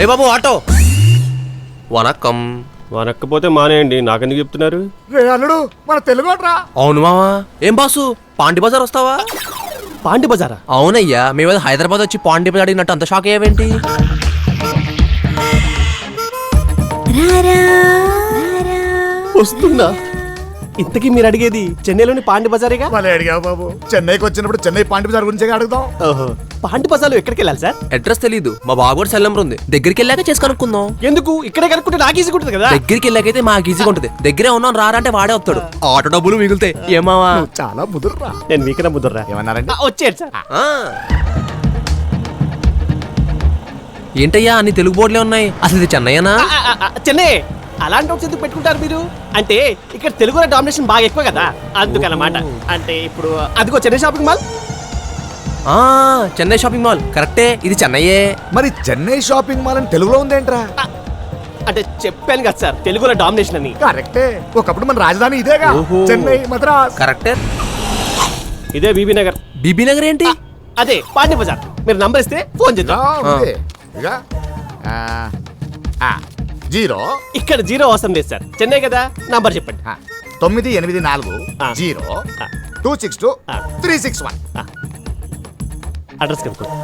ఏ బాబు auto vanakkam. వనక్కపోతే మానేయండి, నాకెందుకు చెప్తున్నారు? రే అల్లుడు మన తెలుగోట్రా. అవును మావా. ఏం బాసు పాండి బజార్ వస్తావా? పాండి బజారా? అవునయ్యా, మేము హైదరాబాద్ వచ్చి పాండి బజార్ అడిగినట్టు అంత షాక్ అయ్యావేంటి? వస్తున్నా. ఇంతకీ మీరు అడిగేది చెన్నైలోని పాండి బజారేగా? మళ్ళీ అడిగావు బాబు. చెన్నైకి వచ్చినప్పుడు చెన్నై పాండి బజార్ గురించి అడుగుదాం. ఓహో, పాండి బజార్లో ఎక్కడికి వెళ్ళాలి సార్? అడ్రస్ తెలీదు. మా బాబు కూడా సెల్ నెంబర్ ఉంది. దగ్గరికి వెళ్ళాక చేసి కనుక్కుందాం. ఎందుకు? ఇక్కడే కనుక్కుంటే నాకు ఈజీగా ఉంటుంది కదా. దగ్గరికి వెళ్ళాకైతే మాకు ఈజీగా ఉంటుంది. దగ్గరే ఉన్నాను రారా అంటే వాడే వస్తాడు. ఆటో డబ్బులు మిగులుతాయి. ఏమావా? చాలా ముదుర్రా. నేను మీకన్నా ముద్దుర్రా. ఏమన్నారండి? వచ్చేయండి సార్. ఏంటయ్యా అన్ని తెలుగు బోర్డులే ఉన్నాయి, అసలు ఇది చెన్నైనా? చెన్నై. అలాంటి ఒక ఎందుకు పెట్టుకుంటారు మీరు? అంటే ఇక్కడ తెలుగులో డామినేషన్ బాగా ఎక్కువ కదా, అందుకన్నమాట. అంటే ఇప్పుడు అదిగో Chennai shopping mall. Chennai shopping mall కరెక్టే, ఇది చెన్నైయే. మరి చెన్నై షాపింగ్ మాల్ అని తెలుగులో ఉందేంట్రా? అంటే చెప్పాను కదా సార్, తెలుగులో డామినేషన్ అని. కరెక్టే, ఒకప్పుడు మన రాజధాని ఇదేగా. చెన్నై, మద్రాస్. కరెక్టే. ఇదే బీబీ నగర్. బీబీ నగర్ ఏంటి? అదే పాండి బజార్. మీరు నంబర్ ఇస్తే ఫోన్ చేద్దాం. 0 ఇక్కడ 0 అవసరం లేదు సార్, చెన్నై కదా. నంబర్ చెప్పండి. 984-0-262-361. అడ్రస్ కనుక్కోండి.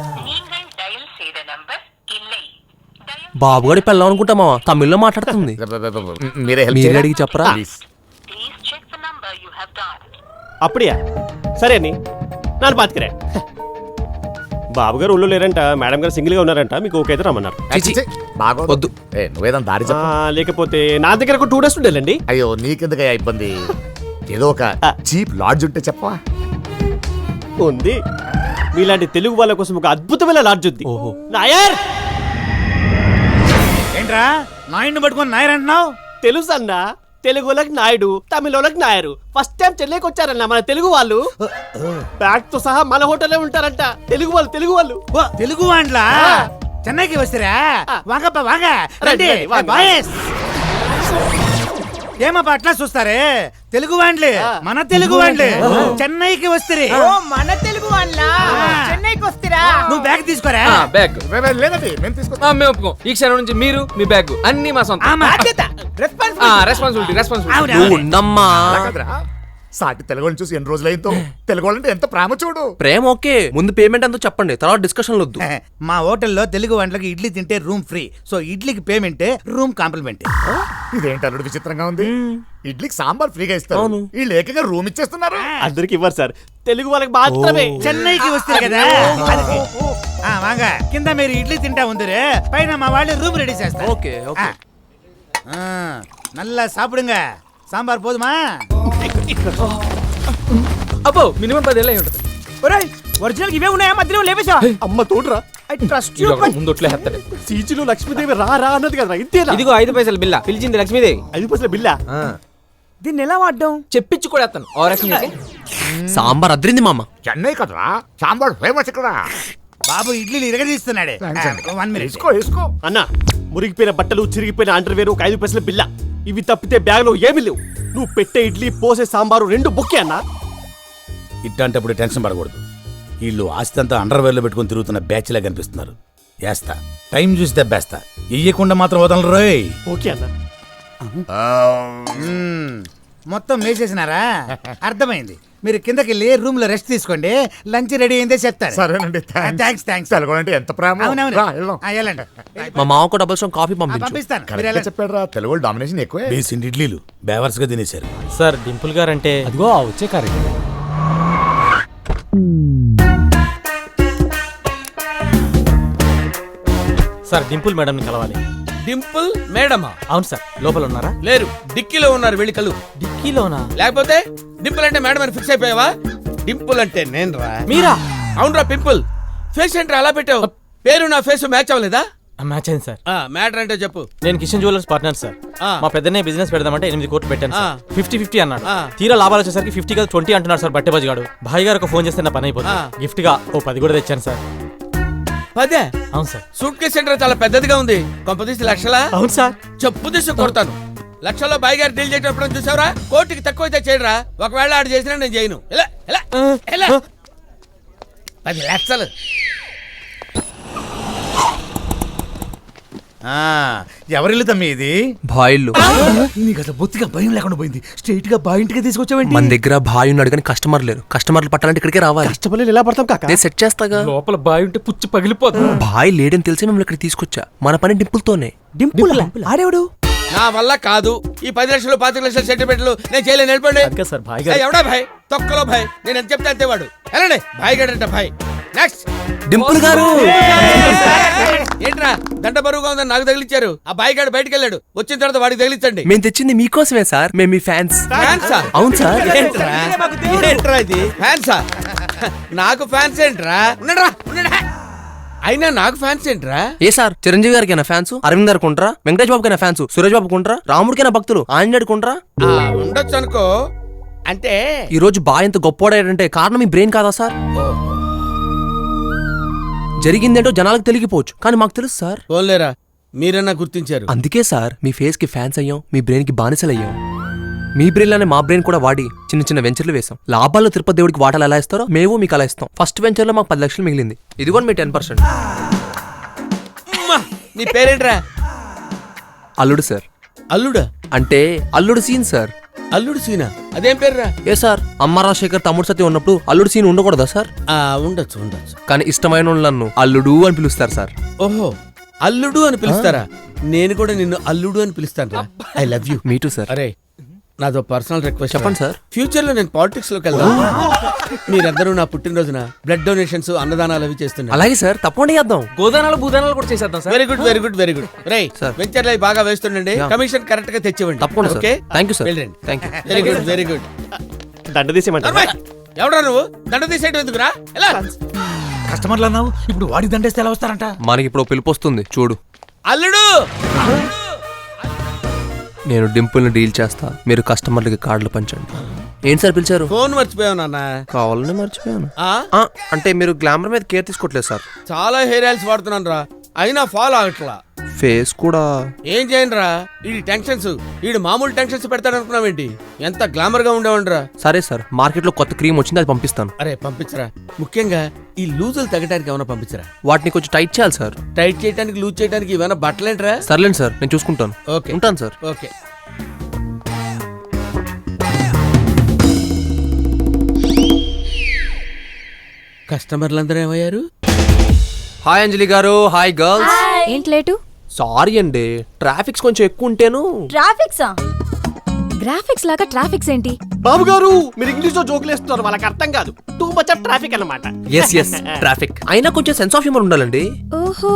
బాబుగాడి పెళ్ళం అనుకుంటా మావా, తమిళ్లో మాట్లాడుతుంది. మీరే help మీరు చేయరా? అడిగి చెప్పరా? అప్పుడియా? సరే అని నన్ను పాతికరే. బాబు గారు ఊళ్ళో లేరంట, మేడం గారు సింగిల్ గా ఉన్నారంట. మీకు ఓకే అయితే రమ్మన్నారు. బాగోదు. వద్దు. నువ్వేదన్నా దారి చెప్పు. లేకపోతే నా దగ్గర ఒక 2 డేస్ ఉండేలండి. అయ్యో నీకెందుకయ్యా ఇబ్బంది? ఏదో ఒక చీప్ లాడ్జ్ ఉంటే చెప్పవా? ఉంది. మీలాంటి తెలుగు వాళ్ళ కోసం ఒక అద్భుతమైన లాడ్జ్ ఉంది. ఓహో. నాయర్. ఏంట్రా నాయుడిని పట్టుకొని నాయర్ అంటున్నావు? తెలుసు అన్న, తెలుగు వాళ్ళకి నాయుడు, తమిళ వాళ్ళకి నాయరు. ఫస్ట్ టైం చెన్నైకి వచ్చారన్న మన తెలుగు వాళ్ళు. బ్యాగ్ తో సహా మన హోటల్లో ఉంటారంట తెలుగు వాళ్ళు. తెలుగు వాండ్లా చెన్నైకి వస్తారా? వాగప్ప వాగ రండి, వాங்க. బాయస్ ఏమప్ప అట్లా చూస్తారే? తెలుగు వాండ్లే, మన తెలుగు వాండ్లే చెన్నైకి వస్తారే. మన తెలుగు వాళ్ళ చెన్నైకి వస్తారా? నువ్వు బ్యాగ్ తీసుకోరా. బ్యాగ్ లేదండి మేము తీసుకుంటాం. మేము ఒప్పుకోం. ఈ క్షణం నుంచి మీరు మీ బ్యాగ్ అన్ని మా సొంతం. రెస్పాన్సిబిలిటీ. నువ్వు ఉండమ్మా. సాటి తెలుగు చూసి ఎన్ని రోజులైందో. తెలుగు వాళ్ళంటే ఎంత ప్రేమ చూడు. ప్రేమ ఓకే, ముందు పేమెంట్ ఎంతో చెప్పండి, తర్వాత డిస్కషన్ వద్దు. మా హోటల్లో తెలుగు వంటలకి ఇడ్లీ తింటే రూమ్ ఫ్రీ. సో ఇడ్లీకి పేమెంటే, రూమ్ కాంప్లిమెంట్. ఇదేంటి అల్లుడు విచిత్రంగా ఉంది? ఇడ్లీకి సాంబార్ ఫ్రీగా ఇస్తారు, అవును. వీళ్ళు ఏకంగా రూమ్ ఇచ్చేస్తున్నారు. అందరికి ఇవ్వరు సార్, తెలుగు వాళ్ళకి మాత్రమే. చెన్నైకి వస్తారు కదా. వాంగ కింద మీరు ఇడ్లీ తింటా ఉందిరే, పైన మా వాళ్ళు రూమ్ రెడీ చేస్తారు. Okay okay. నల్ల సాப்பிடுங்க. సాంబార్ పోదుమా? అబ్బో మినిమం 10 ఏళ్ళై ఉంటుంది. ఒరేయ్ ఒరిజినల్ ఇవే ఉన్నాయా? మధ్యలో లేపేశా. అమ్మ తోడురా. I trust you. ముందొట్లే హెత్తడే. సీజీలో లక్ష్మీదేవి రా రా అన్నది కదా, ఇంతేనా? ఇదిగో 5 పైసలు బిల్ల. పిలిచింది లక్ష్మీదేవి. 5 పైసల బిల్లా? దీన్ని ఎలా వాడడం? చెప్పించి కూడా ఎత్తాను. సాంబార్ అద్రింది మామ. చెన్నై కదరా, సాంబార్ ఫేమస్ ఇక్కడ. బాబు ఇడ్లీలు ఇరగదీస్తున్నాడే. 1 మినిట్. వేసుకో. అన్న, మురిగిపోయిన బట్టలు, చిరిగిపోయిన అండర్వేర్, ఒక 5 పైసల బిల్ల. ఇవి తప్పితే బ్యాగ్ లో ఏమి లేవు. నువ్వు పెట్టే ఇడ్లీ, పోసే సాంబారు 2 బొక్కే అన్నా. ఇట్లాంటప్పుడు టెన్షన్ పడకూడదు. వీళ్ళు ఆస్తి అంతా అండర్వేర్లో పెట్టుకుని తిరుగుతున్న బ్యాచ్ లా కనిపిస్తున్నారు. వేస్తా, టైం చూసి దెబ్బేస్తా. ఇయ్యకుండా మాత్రం వదలరు రోయ్. ఓకే అన్న. మొత్తం వేసేసినారా? అర్థమైంది. మీరు కిందకి వెళ్ళి రూమ్ లో రెస్ట్ తీసుకోండి. లంచ్ రెడీ అయిందే చెప్తారు. సరేనండి. థ్యాంక్స్. తెలుగు అంటే ఎంత ప్రేమ. అవునవును. రా, వెళ్దాం. వెళ్ళండి. మా మామకు డబుల్ స్ట్రాంగ్ కాఫీ పంపించు. పంపిస్తాను. మీరు కరెక్ట్గా వెళ్ళండి. చెప్పాడు రా, తెలుగు వాళ్ళు డామినేషన్ ఎక్కువే. వేసిండి ఇడ్లీలు బేవర్స్ గా తినేశారు. సార్ డింపుల్ గారు అంటే అదిగో వచ్చే కారు. సార్ డింపుల్ మేడం కలవాలి. డింపుల్ మేడమా? అవును సార్, లోపల ఉన్నారా? లేరు, డిక్కీలో ఉన్నారు. వెళ్ళి కలు. డిక్కీలోనా? లేకపోతే డింపుల్ అంటే మేడం అని ఫిక్స్ అయిపోయావా? డింపుల్ అంటే నేను రా. మీరా? అవునరా పింపుల్. ఫేస్ ఏంట్రా అలా పెట్టావు? పేరు నా ఫేస్ మ్యాచ్ అవ్వలేదా? మ్యాచ్ అయింది సార్. మ్యాటర్ అంటే చెప్పు. నేను కిషన్ జ్యువెలర్స్ పార్ట్నర్ సార్. మా పెద్దనే బిజినెస్ పెడదామంటే 8 కోట్లు పెట్టాను. 50-50 అన్నాడు. తీరా లాభాలు వచ్చేసరికి 50 కాదు 20 అంటున్నారు సార్. బట్టే బజ్గాడు భాయ్ గారు ఒక ఫోన్ చేస్తే నా పని అయిపోతుంది. గిఫ్ట్ గా ఓ 10 కూడా తెచ్చాను సార్. 10? అవును సార్. సూట్ కేసు సెంటర్ చాలా పెద్దదిగా ఉంది. కొంపదీసి లక్షలా? అవును సార్. చెప్పు తీసి కొడతాను. లక్షల్లో బాయ్ గారు డీల్ చేసేటప్పుడు చూసావరా? కోటికి తక్కువ అయితే చేయడరా. ఒకవేళ ఆడు చేసినా నేను చేయను. 10 లక్షలు. ఆ, ఎవరిల్లు తమ్మి ఇది బాయిల్లు నీకు అసలు బొత్తిగా భయం లేకుండా పోయింది. స్ట్రైట్ గా బాయింటికి తీసుకొచ్చావేంటి? మన దగ్గర బాయ్ ఉన్నాడు కానీ కస్టమర్ లేరు. కస్టమర్లు పట్టాలంటే ఇక్కడికే రావాలి. కష్టపడి ఎలా పడతాం కాక నేను సెట్ చేస్తాగా. లోపల బాయ్ ఉంటే పుచ్చి పగిలిపోతుంది. బాయ్ లేడని తెలిసి మిమ్మల్ని ఇక్కడ తీసుకొచ్చా. మన పని డింపుల్తోనే. డింపుల్ ఆడేవాడు నా వల్ల కాదు. ఈ 10 లక్షలు 25 లక్షల సెంటిమెంట్లు నేను చేయలేను. వెళ్ళిపోండి. సార్ భాయ్ ఏయ్, ఎవడా భాయ్? తొక్కలో భాయ్. నేను ఎంత చెప్తే అంతే వాడు. వెళ్ళండి. భాయ్ గడంట భాయ్. నెక్స్ట్. డింపుల్ గారు ఏంట్రా దండ బరువుగా ఉందని నాకు తగిలిచ్చారు. ఆ బాయ్ గాడు బయటికి వెళ్ళాడు. వచ్చిన తర్వాత వాడికి తగిలించండి. మేము తెచ్చింది మీకోసమే సార్. మేము మీ ఫ్యాన్స్. ఫ్యాన్సా? అవును సార్. ఏంట్రా ఇది? ఫ్యాన్సా? నాకు ఫ్యాన్స్ ఏంట్రా? ఉన్నడ్రా, ఉన్నడ్రా. అయినా నాకు ఫ్యాన్స్ ఏంట్రా? ఏ సార్ చిరంజీవి గారికైనా ఫ్యాన్స్, అరవింద్ గారికి ఉంటారా, వెంకటేష్ బాబుకైనా ఫ్యాన్స్, సురేష్ బాబుకి ఉంటారా, రాముడికైనా భక్తులు, ఆంజనేయుడికి ఉంటారా? ఉండొచ్చు అనుకో. అంటే ఈ రోజు బాయ్ ఎంత గొప్పవాడంటే కారణం మీ బ్రెయిన్ కాదా సార్? జరిగిందేంటో జనాలకు తెలియకపోవచ్చు కానీ మాకు తెలుసు సార్. పోలేరా, మీరన్నా గుర్తించారు. అందుకే సార్ మీ ఫేస్ కి ఫ్యాన్స్ అయ్యాం, మీ బ్రెయిన్ కి బానిసలయ్యాం. మీ బ్రెయిన్ లానే మా బ్రెయిన్ కూడా వాడి చిన్న చిన్న వెంచర్లు వేసాం. లాభాల్లో తిరుపతి దేవుడికి వాటాలు ఎలా ఇస్తారో మేము మీకు అలా ఇస్తాం. ఫస్ట్ వెంచర్ లో మాకు 10 లక్షలు మిగిలింది. ఇదిగోండి మీ 10%. అమ్మా, నీ పేరేంట్రా? అల్లుడు సార్. అల్లుడా? అంటే అల్లుడు సీన్ సార్. అల్లుడు సీనా? అదేం పేర్రా? ఏ సార్ అమ్మ రాజశేఖర్ తమ్ముడు సత్యం ఉన్నప్పుడు అల్లుడు సీన్ ఉండకూడదా సార్? ఉండొచ్చు, ఉండొచ్చు. కానీ ఇష్టమైన వాళ్ళు నన్ను అల్లుడు అని పిలుస్తారు సార్. ఓహో, అల్లుడు అని పిలుస్తారా? నేను కూడా నిన్ను అల్లుడు అని పిలుస్తాను. I love you. Me too sir. అరే, నాదో పర్సనల్ రిక్వెస్ట్. చెప్పండి సార్. ఫ్యూచర్ లో నేను పాలిటిక్స్ లోకి వెళ్దాం. మీరందరూ నా పుట్టినరోజున బ్లడ్ డొనేషన్స్, అన్నదానాలు అవి చేస్తున్నారు. అలాగే సార్, తప్పకుండా చేద్దాం. గోదానాలు భూదానాలు కూడా చేసేద్దాం sir. Very good, very good, very good. రేయ్, Sir. వెంచర్ లైఫ్ బాగా వేస్తుండండి. Yeah. కమిషన్ కరెక్ట్ గా తెచ్చివ్వండి. తప్పకుండా sir. Okay, thank you sir. వెళ్ళండి. Thank you. Very good, very good. దండ తీసేయమంటారా? ఎవడా నువ్వు? దండ తీసేయడం ఎందుకురా? ఎలా? కస్టమర్లు అన్నావు, ఇప్పుడు వాడి దండేస్తే ఎలా వస్తారంట? మనకి ఇప్పుడు పిలుపు వస్తుంది చూడు. అల్లుడు. నేను డింపుల్ని డీల్ చేస్తా, మీరు కస్టమర్లకి కార్డులు పంచండి. ఏంటి సార్ పిలిచారు? ఫోన్ మర్చిపోయావు నాన్న. కావాలని మర్చిపోయాను. ఆ? అంటే మీరు గ్లామర్ మీద కేర్ తీసుకోవట్లేదు సార్. చాలా హెయిర్ ఆయిల్స్ వాడుతున్నాను రా, అయినా ఫాలో అవట్లా. ఫేస్ కూడా. ఏం చేయను రా, ఈ టెన్షన్స్, ఈ మామూలు టెన్షన్స్ పెడతాడు అనుకున్నావేంటి? ఎంత గ్లామర్ గా ఉండేవండ్రా. సరే సార్, మార్కెట్ లో కొత్త క్రీమ్ వచ్చింది, అది పంపిస్తాను. అరే పంపించరా. ముఖ్యంగా ఈ లూజులు తగ్గడానికి ఏమైనా పంపించరా. వాటిని కొంచెం టైట్ చేయాలి సార్. టైట్ చేయడానికి, లూజ్ చేయడానికి ఏమైనా బట్టలేంట్రా? సర్లేండి సార్, నేను చూసుకుంటాను. ఓకే, ఉంటాను సార్. ఓకే. కస్టమర్లందరూ ఏమయ్యారు? హాయ్ అంజలి గారు. Hi girls. ఏంటి లేటు? సారీ అండి, ట్రాఫిక్స్ కొంచెం ఎక్కువ ఉంటేను. ట్రాఫిక్సా? గ్రాఫిక్స్ లాగా ట్రాఫిక్స్ ఏంటి? బాబు గారు, మీరు ఇంగ్లీష్ లో జోకులు వేస్తున్నారు, వాళ్ళకి అర్థం కాదు. టూ మచ్ ఆఫ్ ట్రాఫిక్ అన్నమాట. ఎస్ ట్రాఫిక్ అయినా కొంచెం సెన్స్ ఆఫ్ హ్యూమర్ ఉండాలండి. ఓహో,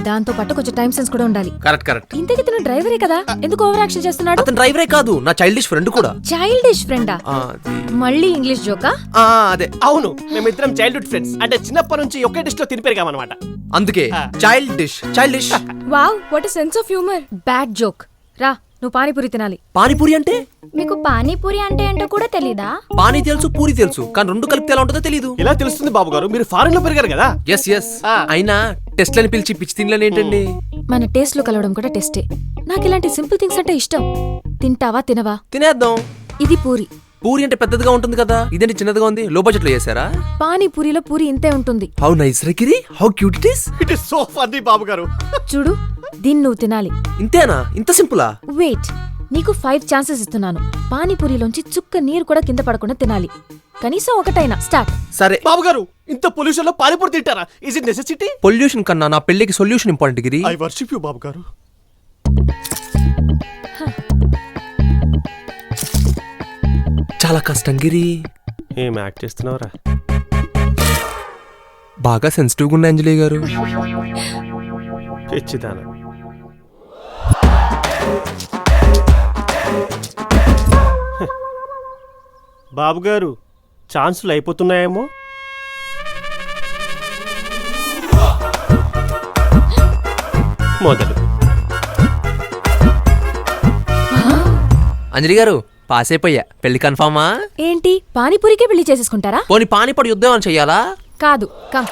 దాంతో పాటు కొంచెం టైం సెన్స్ కూడా ఉండాలి. Correct correct. ఇంతకి తను డ్రైవరే కదా, ఎందుకు ఓవర్ యాక్షన్ చేస్తున్నాడు? అతను డ్రైవరే కాదు, నా చైల్డిష్ ఫ్రెండ్ కూడా. చైల్డిష్ ఫ్రెండా? ఆ, మళ్ళీ ఇంగ్లీష్ జోకా? అదే. అవును, మేమిద్దరం చైల్డ్హుడ్ ఫ్రెండ్స్. అంటే చిన్నప్పటి నుంచి ఒకే డిష్ లో తిని పెరిగామన్నమాట. అందుకే childish. Wow, what a sense of humour. Bad joke. రా, నువ్వు పానీపూరి తినాలి. పానీపూరి అంటే? మీకు పానీపూరి అంటే ఏంటో కూడా తెలీదా? పానీ తెలుసు, పూరి తెలుసు, కానీ రెండు కలిపితే ఎలా ఉంటుందో తెలీదు. ఎలా తెలుస్తుంది బాబు గారు, మీరు ఫారెన్ లో పెరిగారు కదా. ఎస్ అయినా టెస్ట్లని పిలిచి పిచ్చి తినలేని ఏంటండి? మన టేస్ట్ లో కలవడం కూడా టెస్టే. నాకు ఇలాంటి సింపుల్ థింగ్స్ అంటే ఇష్టం. తింటావా తినవా? తినేద్దాం. ఇది పూరి. పూరి అంటే పెద్దదిగా ఉంటుంది కదా, ఇదేంటి చిన్నదిగా ఉంది? లో బడ్జెట్ లో చేశారా? పానీపూరిలో పూరి ఇంతే ఉంటుంది. హౌ నైస్ రే, how cute it is. It is so funny బాబు గారు. చూడు, దీన్ని నువ్వు తినాలి. ఇంతేనా? ఇంత సింపులా? వెయిట్, నీకు 5 ఛాన్సెస్ ఇస్తున్నాను. పానీపూరిలోంచి చుక్క నీరు కూడా కింద పడకుండా తినాలి. కనీసం ఒకటైనా. స్టార్ట్. సరే. బాబు గారు, ఇంత పొల్యూషన్ లో పానీపూరి తింటారా? Is it necessity? పొల్యూషన్ కన్నా నా పెళ్లికి solution important Giri. I worship you బాబు గారు. చాలా కష్టం గిరి. ఏం యాక్ట్ చేస్తున్నావురా? బాగా సెన్సిటివ్గా ఉన్న అంజలి గారు. తెచ్చిదానా. బాబు గారు, ఛాన్సులు అయిపోతున్నాయేమో. మొదలు. అంజలి గారు, పాస్ అయిపోయా. పెళ్లి కన్ఫామా? ఏంటి, పానీపూరికే పెళ్లి చేసేసుకుంటారా? పోనీ పానీపడి యుద్ధం అని చెయ్యాలా? కాదు, come.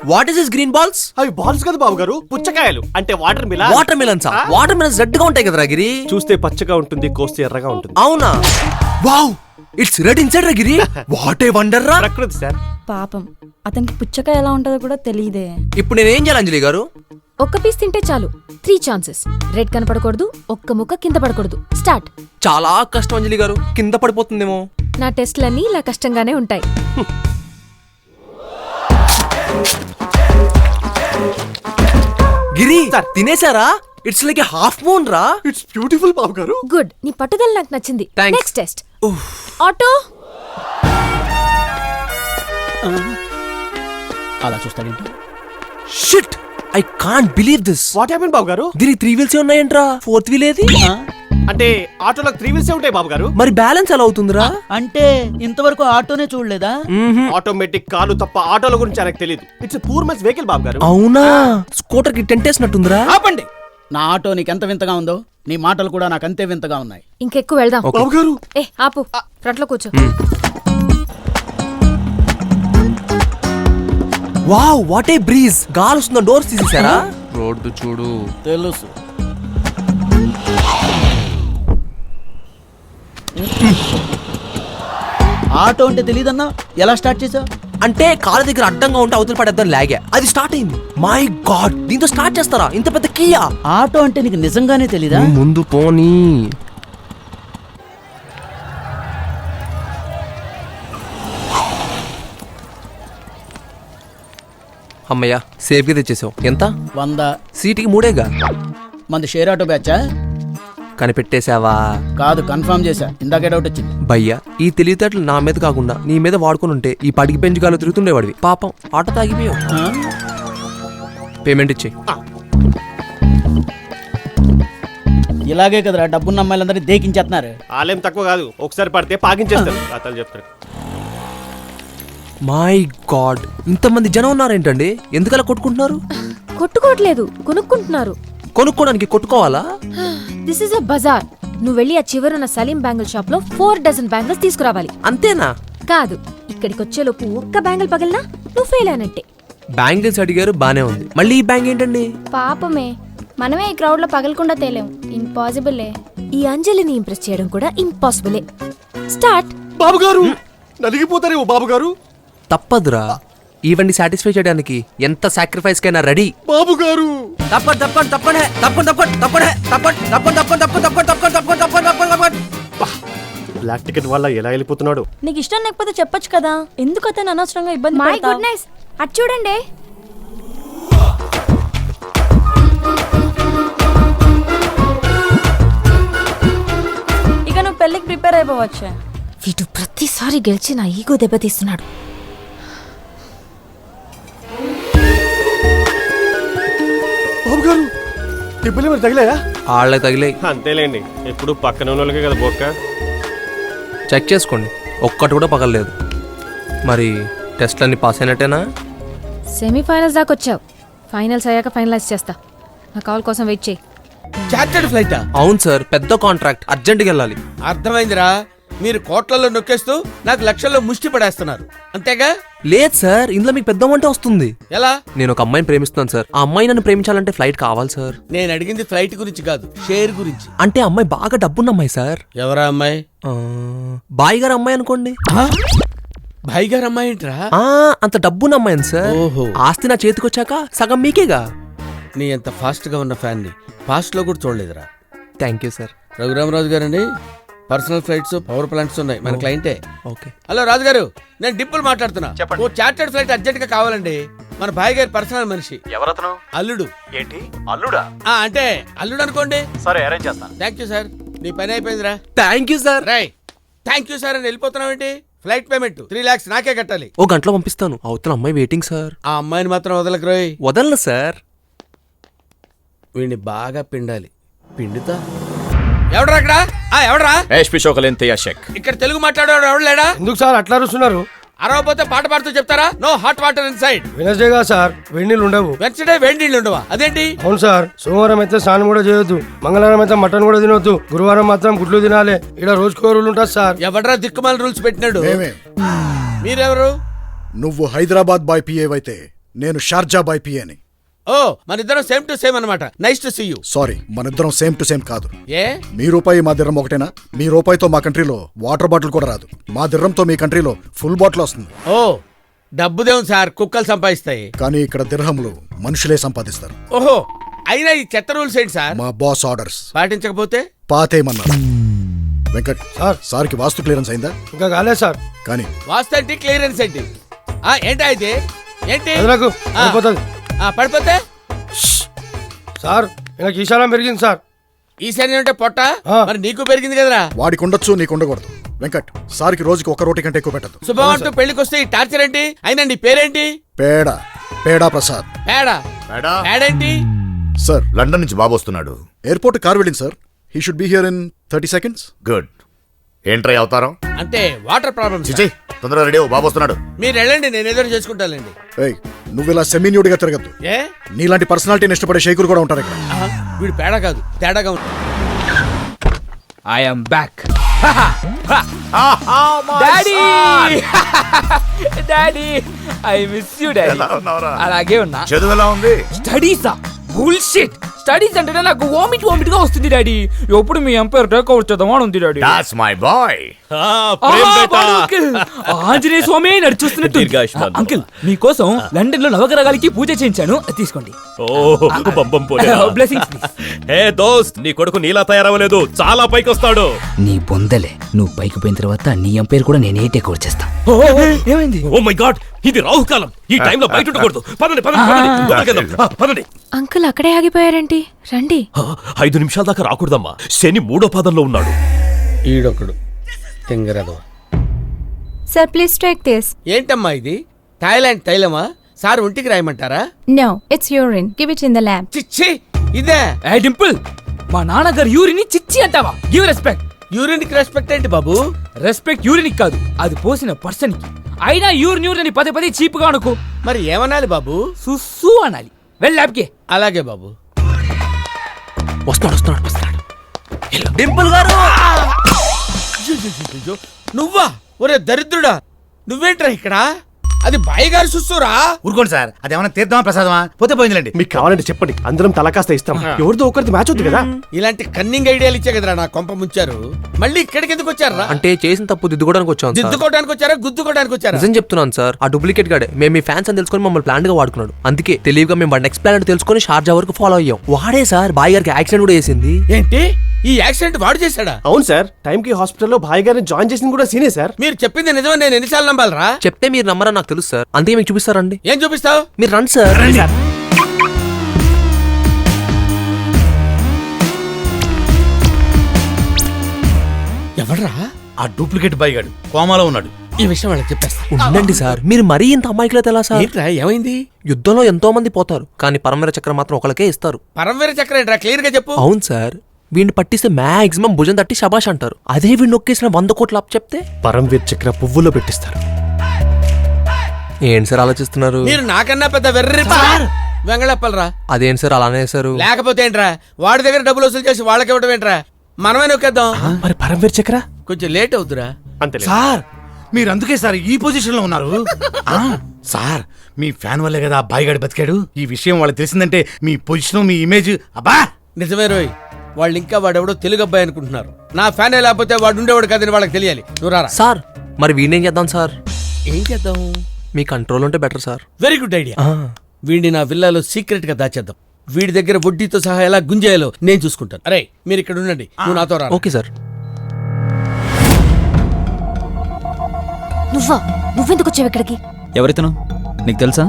What is this green balls? అవి బాల్స్ కదా బాబు గారు, పుచ్చకాయలు అంటే water melon. Water melons. Water melons red గా ఉంటాయి కదరా గిరి? చూస్తే పచ్చగా ఉంటుంది, కోస్తే ఎర్రగా ఉంటుంది. అవునా? వావ్, ఇట్స్ రెడ్ ఇన్సైడ్ రా గిరి. వాట్ ఏ వండర్ రా. ప్రకృతి సార్. పాపం అతనికి పుచ్చకాయ ఎలా ఉంటుందో కూడా తెలియదే. ఇప్పుడు నేనేం చేయాలి అంజలి గారు? ఒక్క పీస్ తింటే చాలు. 3 ఛాన్సెస్. రెడ్ కనపడకూడదు, ఒక్క ముక్క కింద పడకూడదు. స్టార్ట్. చాలా కష్టం అంజలి గారు, కింద పడిపోతుందేమో. నా టెస్ట్లన్నీ ఇలా కష్టంగానే ఉంటాయి. గిరి తినేసారా? ఇట్స్ లైక్ హాఫ్ మూన్ రా. ఇట్స్ బ్యూటిఫుల్ బాబు గారు. గుడ్, నీ పట్టుదల నాకు నచ్చింది. Thanks. Next test. ఆటో. అలా చూస్తాడేంటి? Shit, I can't believe this. What happen బాబు గారు? దీనికి 3 వీల్స్ ఉన్నాయంట్రా, 4th వీల్ ఏది? అంటే ఆటోలో 3 వీల్స్ ఉంటాయి బాబు గారు. మరి బ్యాలెన్స్ ఎలా అవుతుందిరా? అంటే ఇంతవరకు ఆటోనే చూడలేదా? ఆటోమేటిక్ కారు తప్ప ఆటోల గురించి నాకు తెలియదు. ఇట్స్ పూర్ మచ్ వెహికల్ బాబు గారు. అవునా? స్కూటర్ కి టెంట్ వేసినట్టుందిరా. ఆపండి. నా ఆటో నీకు ఎంత వింతగా ఉందో నీ మాటలు కూడా నాకు అంతే వింతగా ఉన్నాయి. ఇంకెక్కువ వెళ్దాం. Okay. బాబు గారు ఏ ఆపు, ఫ్రంట్ లో కూర్చో. Wow, what a breeze. గాలి వస్తుందా? డోర్స్ తీసేసారా? రోడ్డు చూడు. తెలుసు. ఆటో అంటే తెలియదన్నా, ఎలా స్టార్ట్ చేసావు? అంటే కాళ్ళ దగ్గర అడ్డంగా ఉంటే అవతల పడేద్దాం లాగా, అది స్టార్ట్ అయింది. మై గాడ్, దీంతో స్టార్ట్ చేస్తారా? ఇంత పెద్ద కియా. ఆటో అంటే నీకు నిజంగానే తెలీదా? ముందు పోనీ. అమ్మయ్యా, సేఫ్ గా తెచ్చేసావు. ఎంత? 100. సీటుకి 3గా. మంది షేర్ ఆటో బ్యాచా? కనిపెట్టేశావా? కాదు, కన్ఫర్మ్ చేశా. ఇందాకే డౌట్ వచ్చింది. భయ్యా, ఈ తెలివితేటలు నా మీద కాకుండా నీ మీద వాడుకుని ఉంటే ఈ పడికి పెంచుగాలు తిరుగుతుండేవాడివి. పాపం, ఆటో తాగిపోయావు. ఆ? పేమెంట్ ఇచ్చేయి. ఇలాగే కదరా డబ్బున్న అమ్మాయిలందరూ దేకించేస్తున్నారు. ఆలేం తక్కువ కాదు, ఒకసారి పడితే పాకించేస్తారు. కథలు చెప్తారు. మై గాడ్, ఇంతమంది జనం ఉన్నారేంటండి? ఎందుకలా కొట్టుకుంటున్నారు? కొట్టుకోవట్లేదు, కొనుక్కుంటున్నారు. కొనుక్కోడానికి కొట్టుకోవాలా? This is a bazaar. నువ్వు వెళ్ళి ఆ చివరున్న సలీం బ్యాంగిల్ షాప్ లో 4 డజన్ బ్యాంగిల్స్ తీసుకురావాలి. అంతేనా? కాదు, ఇక్కడికి వచ్చేలోపు ఒక్క బ్యాంగిల్ పగిలినా నువ్వు ఫెయిల్ అయినట్టే. బ్యాంగిల్స్ అడిగారు, బానే ఉంది. మళ్ళీ ఈ బ్యాంగ్ ఏంటండి? పాపమే, మనమే ఈ క్రౌడ్ లో పగలకుండా తేలేం. ఇంపాసిబుల్. ఈ అంజలిని ఇంప్రెస్ చేయడం కూడా ఇంపాసిబులే. స్టార్ట్. బాబు గారు నలిగిపోతారేమో బాబు గారు. తప్పదురా, ఈవెంట్ సాటిస్ఫై చేయడానికి ఎంత సాక్రిఫైస్ కైనా రెడీ. బాబు గారు తప్పండి తప్పండి తప్పండి తప్పండి తప్పండి తప్పండి తప్పండి తప్పండి తప్పండి తప్పండి తప్పండి తప్పండి తప్పండి తప్పండి తప్పండి. బ్లాక్ టికెట్ వల్ల ఎలా వెళ్ళిపోతున్నాడు. నీకు ఇష్టం లేకపోతే చెప్పొచ్చు కదా, ఎందుకు అతను అనవసరంగా ఇబ్బంది మై పడతావ్? గుడ్నెస్, అటు చూడండి. ఇక నువ్వు పెళ్లికి ప్రిపేర్ అయిపోవచ్చా? వీడు ప్రతిసారి గెలిచి నా ఈగో దెబ్బతీస్తున్నాడు. బాబు గారు టిప్పులు మరి తగిలాయా? వాళ్ళకి తగిలాయి. అంతేలేండి, ఎప్పుడు పక్కన ఉన్న వాళ్ళకే కదా బొక్క. చెక్ చేసుకోండి, ఒక్కటి కూడా పగలలేదు. మరి టెస్ట్లన్నీ పాస్ అయినట్టేనా? సెమీఫైనల్స్ దాకా వచ్చావు. ఫైనల్స్ అయ్యాక ఫైనలైజ్ చేస్తా. నా కాల్ కోసం వెయిట్ చేయి. చార్టెడ్ ఫ్లైటా? అవును సార్, పెద్ద కాంట్రాక్ట్, అర్జెంట్గా వెళ్ళాలి. అర్థమైందిరా, మీరు కోట్లలో నొక్కేస్తూ నాకు లక్షల్లో ముష్టి పడేస్తున్నారు అంతేగా? లేదు సార్, ఇందులో మీకు పెద్ద అమౌంట్ వస్తుంది. ఎలా? నేను ఒక అమ్మాయిని ప్రేమిస్తున్నాను సార్. ఆ అమ్మాయి నన్ను ప్రేమించాలంటే ఫ్లైట్ కావాలి సార్. నేను అడిగింది ఫ్లైట్ గురించి కాదు, షేర్ గురించి. అంటే అమ్మాయి బాగా డబ్బున్న అమ్మాయి సార్. ఎవరా అమ్మాయి? బాయ్ గారు అమ్మాయి అనుకోండి. భాయ్ గారు అమ్మాయి ఏంట్రా? అంత డబ్బున్న అమ్మాయి సార్. ఓహో. ఆస్తి నా చేతికి వచ్చాక సగం మీకేగా. నీ అంత ఫాస్ట్ గా ఉన్న ఫ్యాన్ ని ఫాస్ట్ లో కూడా చూడలేదురా. Thank you sir. రఘురామరాజు గారండి, పర్సనల్ ఫ్లైట్స్, పవర్ ప్లాంట్స్ ఉన్నాయి, మన క్లయింటే. ఓకే. హలో రాజు గారు, నేను డిప్పులు మాట్లాడుతున్నా. ఓ చార్టెడ్ ఫ్లైట్ అర్జెంట్ గా కావాలండి. మన భాయ్ గారి పర్సనల్ మనిషి. ఎవరతను? అల్లుడు. ఏంటి అల్లుడా? అంటే అల్లుడు అనుకోండి. సరే, అరేంజ్ చేస్తాను. థ్యాంక్ యూ సార్, నీ పని అయిపోయిందిరా. Thank you sir. రై, థ్యాంక్ యూ సార్ అని వెళ్ళిపోతున్నావు ఏంటి? ఫ్లైట్ పేమెంట్ 3 lakhs నాకే కట్టాలి. ఓ గంటలో పంపిస్తాను. అవతల అమ్మాయి వెయిటింగ్ సార్. ఆ అమ్మాయిని మాత్రం వదలకు రోయ్. వదలను సార్. వీడిని బాగా పిండాలి. పిండుతా. ఎవడరా అక్కడ? ఎవడరా? ఇక్కడ తెలుగు మాట్లాడేవాడు ఎవడు లేడా? ఎందుకు సార్ అట్లా అరుస్తున్నారు? అరవపోతే పాట పాడుతూ చెప్తారా? No hot water inside. వెనస్డేగా సార్, వేడినీళ్ళు ఉండవు. వెన్స్డే వేడి నీళ్ళు ఉండవా? అదేంటి? అవును సార్, సోమవారం అయితే స్నానం కూడా చేయొద్దు, మంగళవారం అయితే మటన్ కూడా తినొద్దు, గురువారం మాత్రం గుడ్లు తినాలి. ఇక్కడ రోజుకో రూల్ ఉంటుంది సార్. ఎవడరా దిక్కుమాల రూల్స్ పెట్టినాడు? మేమే. మీరెవరు? నువ్వు హైదరాబాద్ బాయ్ పిఏ అయితే నేను షార్జా బాయ్ పిఏని. ఓ మన ఇద్దరం సేమ్ టు సేమ్ అన్నమాట. Nice to see you. Sorry, మనిద్దరం సేమ్ టు సేమ్ కాదు. ఏ మీ రూపాయి మా దిర్రం ఒకటేనా? మీ రూపాయితో మా కంట్రీలో వాటర్ బాటిల్ కూడా రాదు. మా దిర్రంతో మీ కంట్రీలో ఫుల్ బాటిల్ వస్తుంది. ఓ డబ్బుదేం సార్, కుక్కలు సంపాదిస్తాయి. కానీ ఇక్కడ దిర్హంలు మనుషులే సంపాదిస్తారు. ఓహో, అయినా ఈ చెత్త రూల్స్ ఏంటి సార్? మా బాస్ ఆర్డర్స్ పాటించకపోతే పాతేయమన్నారు. వెంకట్ సార్కి వాస్తు క్లియరెన్స్ అయిందా? ఇంకా కాలేదు సార్. కానీ వాస్తు ఏంటి, క్లియరెన్స్ ఏంటి? ఏంటా ఇది? ఏంటి వదలకు, పడిపోతుంది. పడిపోతే సార్ నాకు ఈశాలం పెరిగింది సార్. ఈశాన్యం అంటే పొట్ట, ఆ. మరి నీకు పెరిగింది కదరా. వాడికి ఉండొచ్చు, నీకు ఉండకూడదు. వెంకట్ సార్కి రోజుకి ఒక రోటీ కంటే ఎక్కువ పెట్టద్దు. శుభం అంటూ పెళ్లికి వస్తే ఈ టార్చర్ ఏంటి? అయినా నీ పేరేంటి? పేడా పేడా ప్రసాద్. పేడా పేడేంటి? సార్ లండన్ నుంచి బాబు వస్తున్నాడు. ఎయిర్పోర్ట్ కార్ వెళ్ళింది sir. He should be here in 30 seconds. Good. ఏంట్రై అవతారం? అంటే వాటర్ ప్రాబ్లమ్. చిచి, తొందరగా రెడీ బాబు వస్తున్నాడు. మీరు వెళ్ళండి, నేను ఎదురు చేసుకుంటానండి. ఏయ్, నువ్వు ఇలా సెమీన్యూడ్గా తిరగద్దు. ఏ నీలాంటి పర్సనాలిటీని ఇష్టపడే షేకులు కూడా ఉంటారు ఇక్కడ. వీడు పేడ కాదు, తేడాగా ఉంది. I'm back. Daddy daddy I miss you daddy. ఎలా ఉన్నావురా? అలాగే ఉన్నా. చదువు ఎలా ఉంది? స్టడీసా? బుల్షిట్. స్టడీస్ అంటేనే నాకు వామిట్ గా వస్తుంది డాడీ. ఎప్పుడు మీ ఎంపైర్ టేక్ ఓవర్ చేద్దామని ఉంది daddy. That's my boy. Anjaneya Swamy నడిచొస్తున్నట్టు. అంకుల్ మీకోసం లండన్ లో నవగ్రహాలకి పూజ చేయించాను, తీసుకోండి. Blessings please. హే దోస్త్, నీ కొడుకు నీలా తయారవ్వలేదు, చాలా పైకి వస్తాడు. నీ బొందలే, నువ్వు పైకి పోయిన తర్వాత నీ ఎంపైర్ కూడా నేనే టేక్ ఓవర్ చేస్తా. ఏమైంది? ఓ మై గాడ్, ఇది రాహుకాలం. ఈ టైంలో బయట ఉండకూడదు. పదండి పదండి. అంకుల్ అక్కడే ఆగిపోయారేంటి? రండి. 5 నిమిషాల దాకా రాకూడదమ్మా, శని 3వ పాదంలో ఉన్నాడు. ఈడొకడు తెంగరదో. Sir please take this. ఏంటమ్మా ఇది? థాయిలాండ్ తైలమా? సార్ ఒంటికి రాయమంటారా? No, it's urine. Give it in the lab. చిచ్చి, ఇదే ఏ డింపుల్, మా నాన్నగారు యూరిన్ చిచ్చి అంటావా? Give respect. యూరిన్ కి రెస్పెక్ట్ ఏంటి బాబు? రెస్పెక్ట్ యూరిన్ కాదు, అది పోసిన పర్సన్ కి. అయినా యూరిన్ అని పదే చీప్ గా అనుకో. మరి ఏమనాలి బాబు? సుస్సు అనాలి. వెళ్ళి ల్యాబ్కి. అలాగే బాబు. వస్తున్నాడు. డింపుల్ గారు, అయ్యో, నువ్వా? ఒరే దరిద్రుడా, నువ్వేంట్రా ఇక్కడ? అది బాయ్ గారు సుస్సురా. ఊరుకోండి సార్, అదేమన్నా తీర్థమా ప్రసాదమా? పోతే పోయిందిలేండి. మీకు కావాలంటే చెప్పండి, అందరం తలకాస్త ఇస్తాం. ఎవరితో ఒకరిది మ్యాచ్ అవుతుంది కదా. ఇలాంటి కన్నింగ్ ఐడియాలు ఇచ్చే కదరా నా కొంప ముంచారు. మళ్ళీ ఇక్కడికి ఎందుకు వచ్చారా? అంటే చేసిన తప్పు దిద్దుకోవడానికి వచ్చాను సార్. దిద్దుకోవడానికి వచ్చారా, గుద్దుకోవడానికి వచ్చారా? నిజం చెప్తున్నాను సార్, ఆ డూప్లికేట్ గాడే మేము మీ ఫ్యాన్స్ అని తెలుసుకొని మమ్మల్ని ప్లాన్ గా వాడుకున్నాడు. అందుకే తెలివిగా మేము వాడి నెక్స్ట్ ప్లాన్ తెలుసుకొని షార్జా వరకు ఫాలో అయ్యాం. వాడే సార్ బాయ్ గారికి యాక్సిడెంట్ కూడా చేసింది. ఏంటి, ఈ యాక్సిడెంట్ వాడు చేశాడా? అవును సార్, టైంకి హాస్పిటల్లో భాయ్ గారిని జాయిన్ చేసింది కూడా సీనే సార్. మీరు చెప్పింది నిజమని నేను ఎన్నిసార్లు నమ్మాలరా? చెప్తే మీరు నమ్మరని నాకు తెలుసు సార్, అందుకే మీకు చూపిస్తారండి. ఏం చూపిస్తావు? మీరు రండి సార్. ఎవడ్రా? ఆ డూప్లికేట్ బాయ్ గాడు కోమాలో ఉన్నాడు. ఈ విషయం వాళ్ళకి చెప్పేస్తా. ఉండండి సార్, మీరు మరీ ఇంత అమాయకులు ఎలా సార్? ఏంట్రా, ఏమైంది? యుద్ధంలో ఎంతో మంది పోతారు, కానీ పరమవీర చక్రం మాత్రం ఒకరికే ఇస్తారు. పరమవీర చక్రం ఏంట్రా, క్లియర్ గా చెప్పు. అవును సార్, వీడిని పట్టిస్తే మాక్సిమం భుజం తట్టి శబాష్ అంటారు. అదే వీడిని నొక్కేసిన 100 కోట్ల అప్పు చెప్తే పరమవీర్ చక్ర పువ్వులో పెట్టిస్తారు. ఏంటి సార్ ఆలోచిస్తున్నారు? మీరు నాకన్నా పెద్ద వెర్రి వెంగళప్పలరా. అదేంటి సార్ అలానే సారు? లేకపోతే ఏంట్రా, వాడి దగ్గర డబ్బులు వసూలు చేసి వాళ్ళకి ఇవ్వడం ఏంట్రా? మనమే నొక్కేద్దాం. మరి పరమవీర్ చక్ర కొంచెం లేట్ అవుతురా. అంతే సార్ మీరు అందుకే సార్ ఈ పొజిషన్ లో ఉన్నారు. సార్ మీ ఫ్యాన్ వల్లే కదా అబ్బాయి గారు బతికాడు. ఈ విషయం వాళ్ళకి తెలిసిందంటే మీ పొజిషన్, మీ ఇమేజ్ అబ్బా. నిజమే రోయ్, వాళ్ళు ఇంకా వాడెవడో తెలుగు అబ్బాయి అనుకుంటున్నారు. నా ఫ్యాన్ లేకపోతే వాడు ఉండేవాడు కదని వాళ్ళకి తెలియాలి. నువ్వు రారా. సార్ మరి వీడిని ఏం చేద్దాం సార్? ఏం చేద్దాం? మీ కంట్రోల్ ఉంటే better sir. Very good idea. వీడిని నా విల్లాలో సీక్రెట్ గా దాచేద్దాం. వీడి దగ్గర వడ్డీతో సహా ఎలా గుంజేయాలో నేను చూసుకుంటాను. అరే మీరు ఇక్కడ ఉండండి, నువ్వు నాతో రా. Okay sir. నువ్వెందుకు వచ్చావు ఇక్కడికి? ఎవరితను నీకు తెలుసా?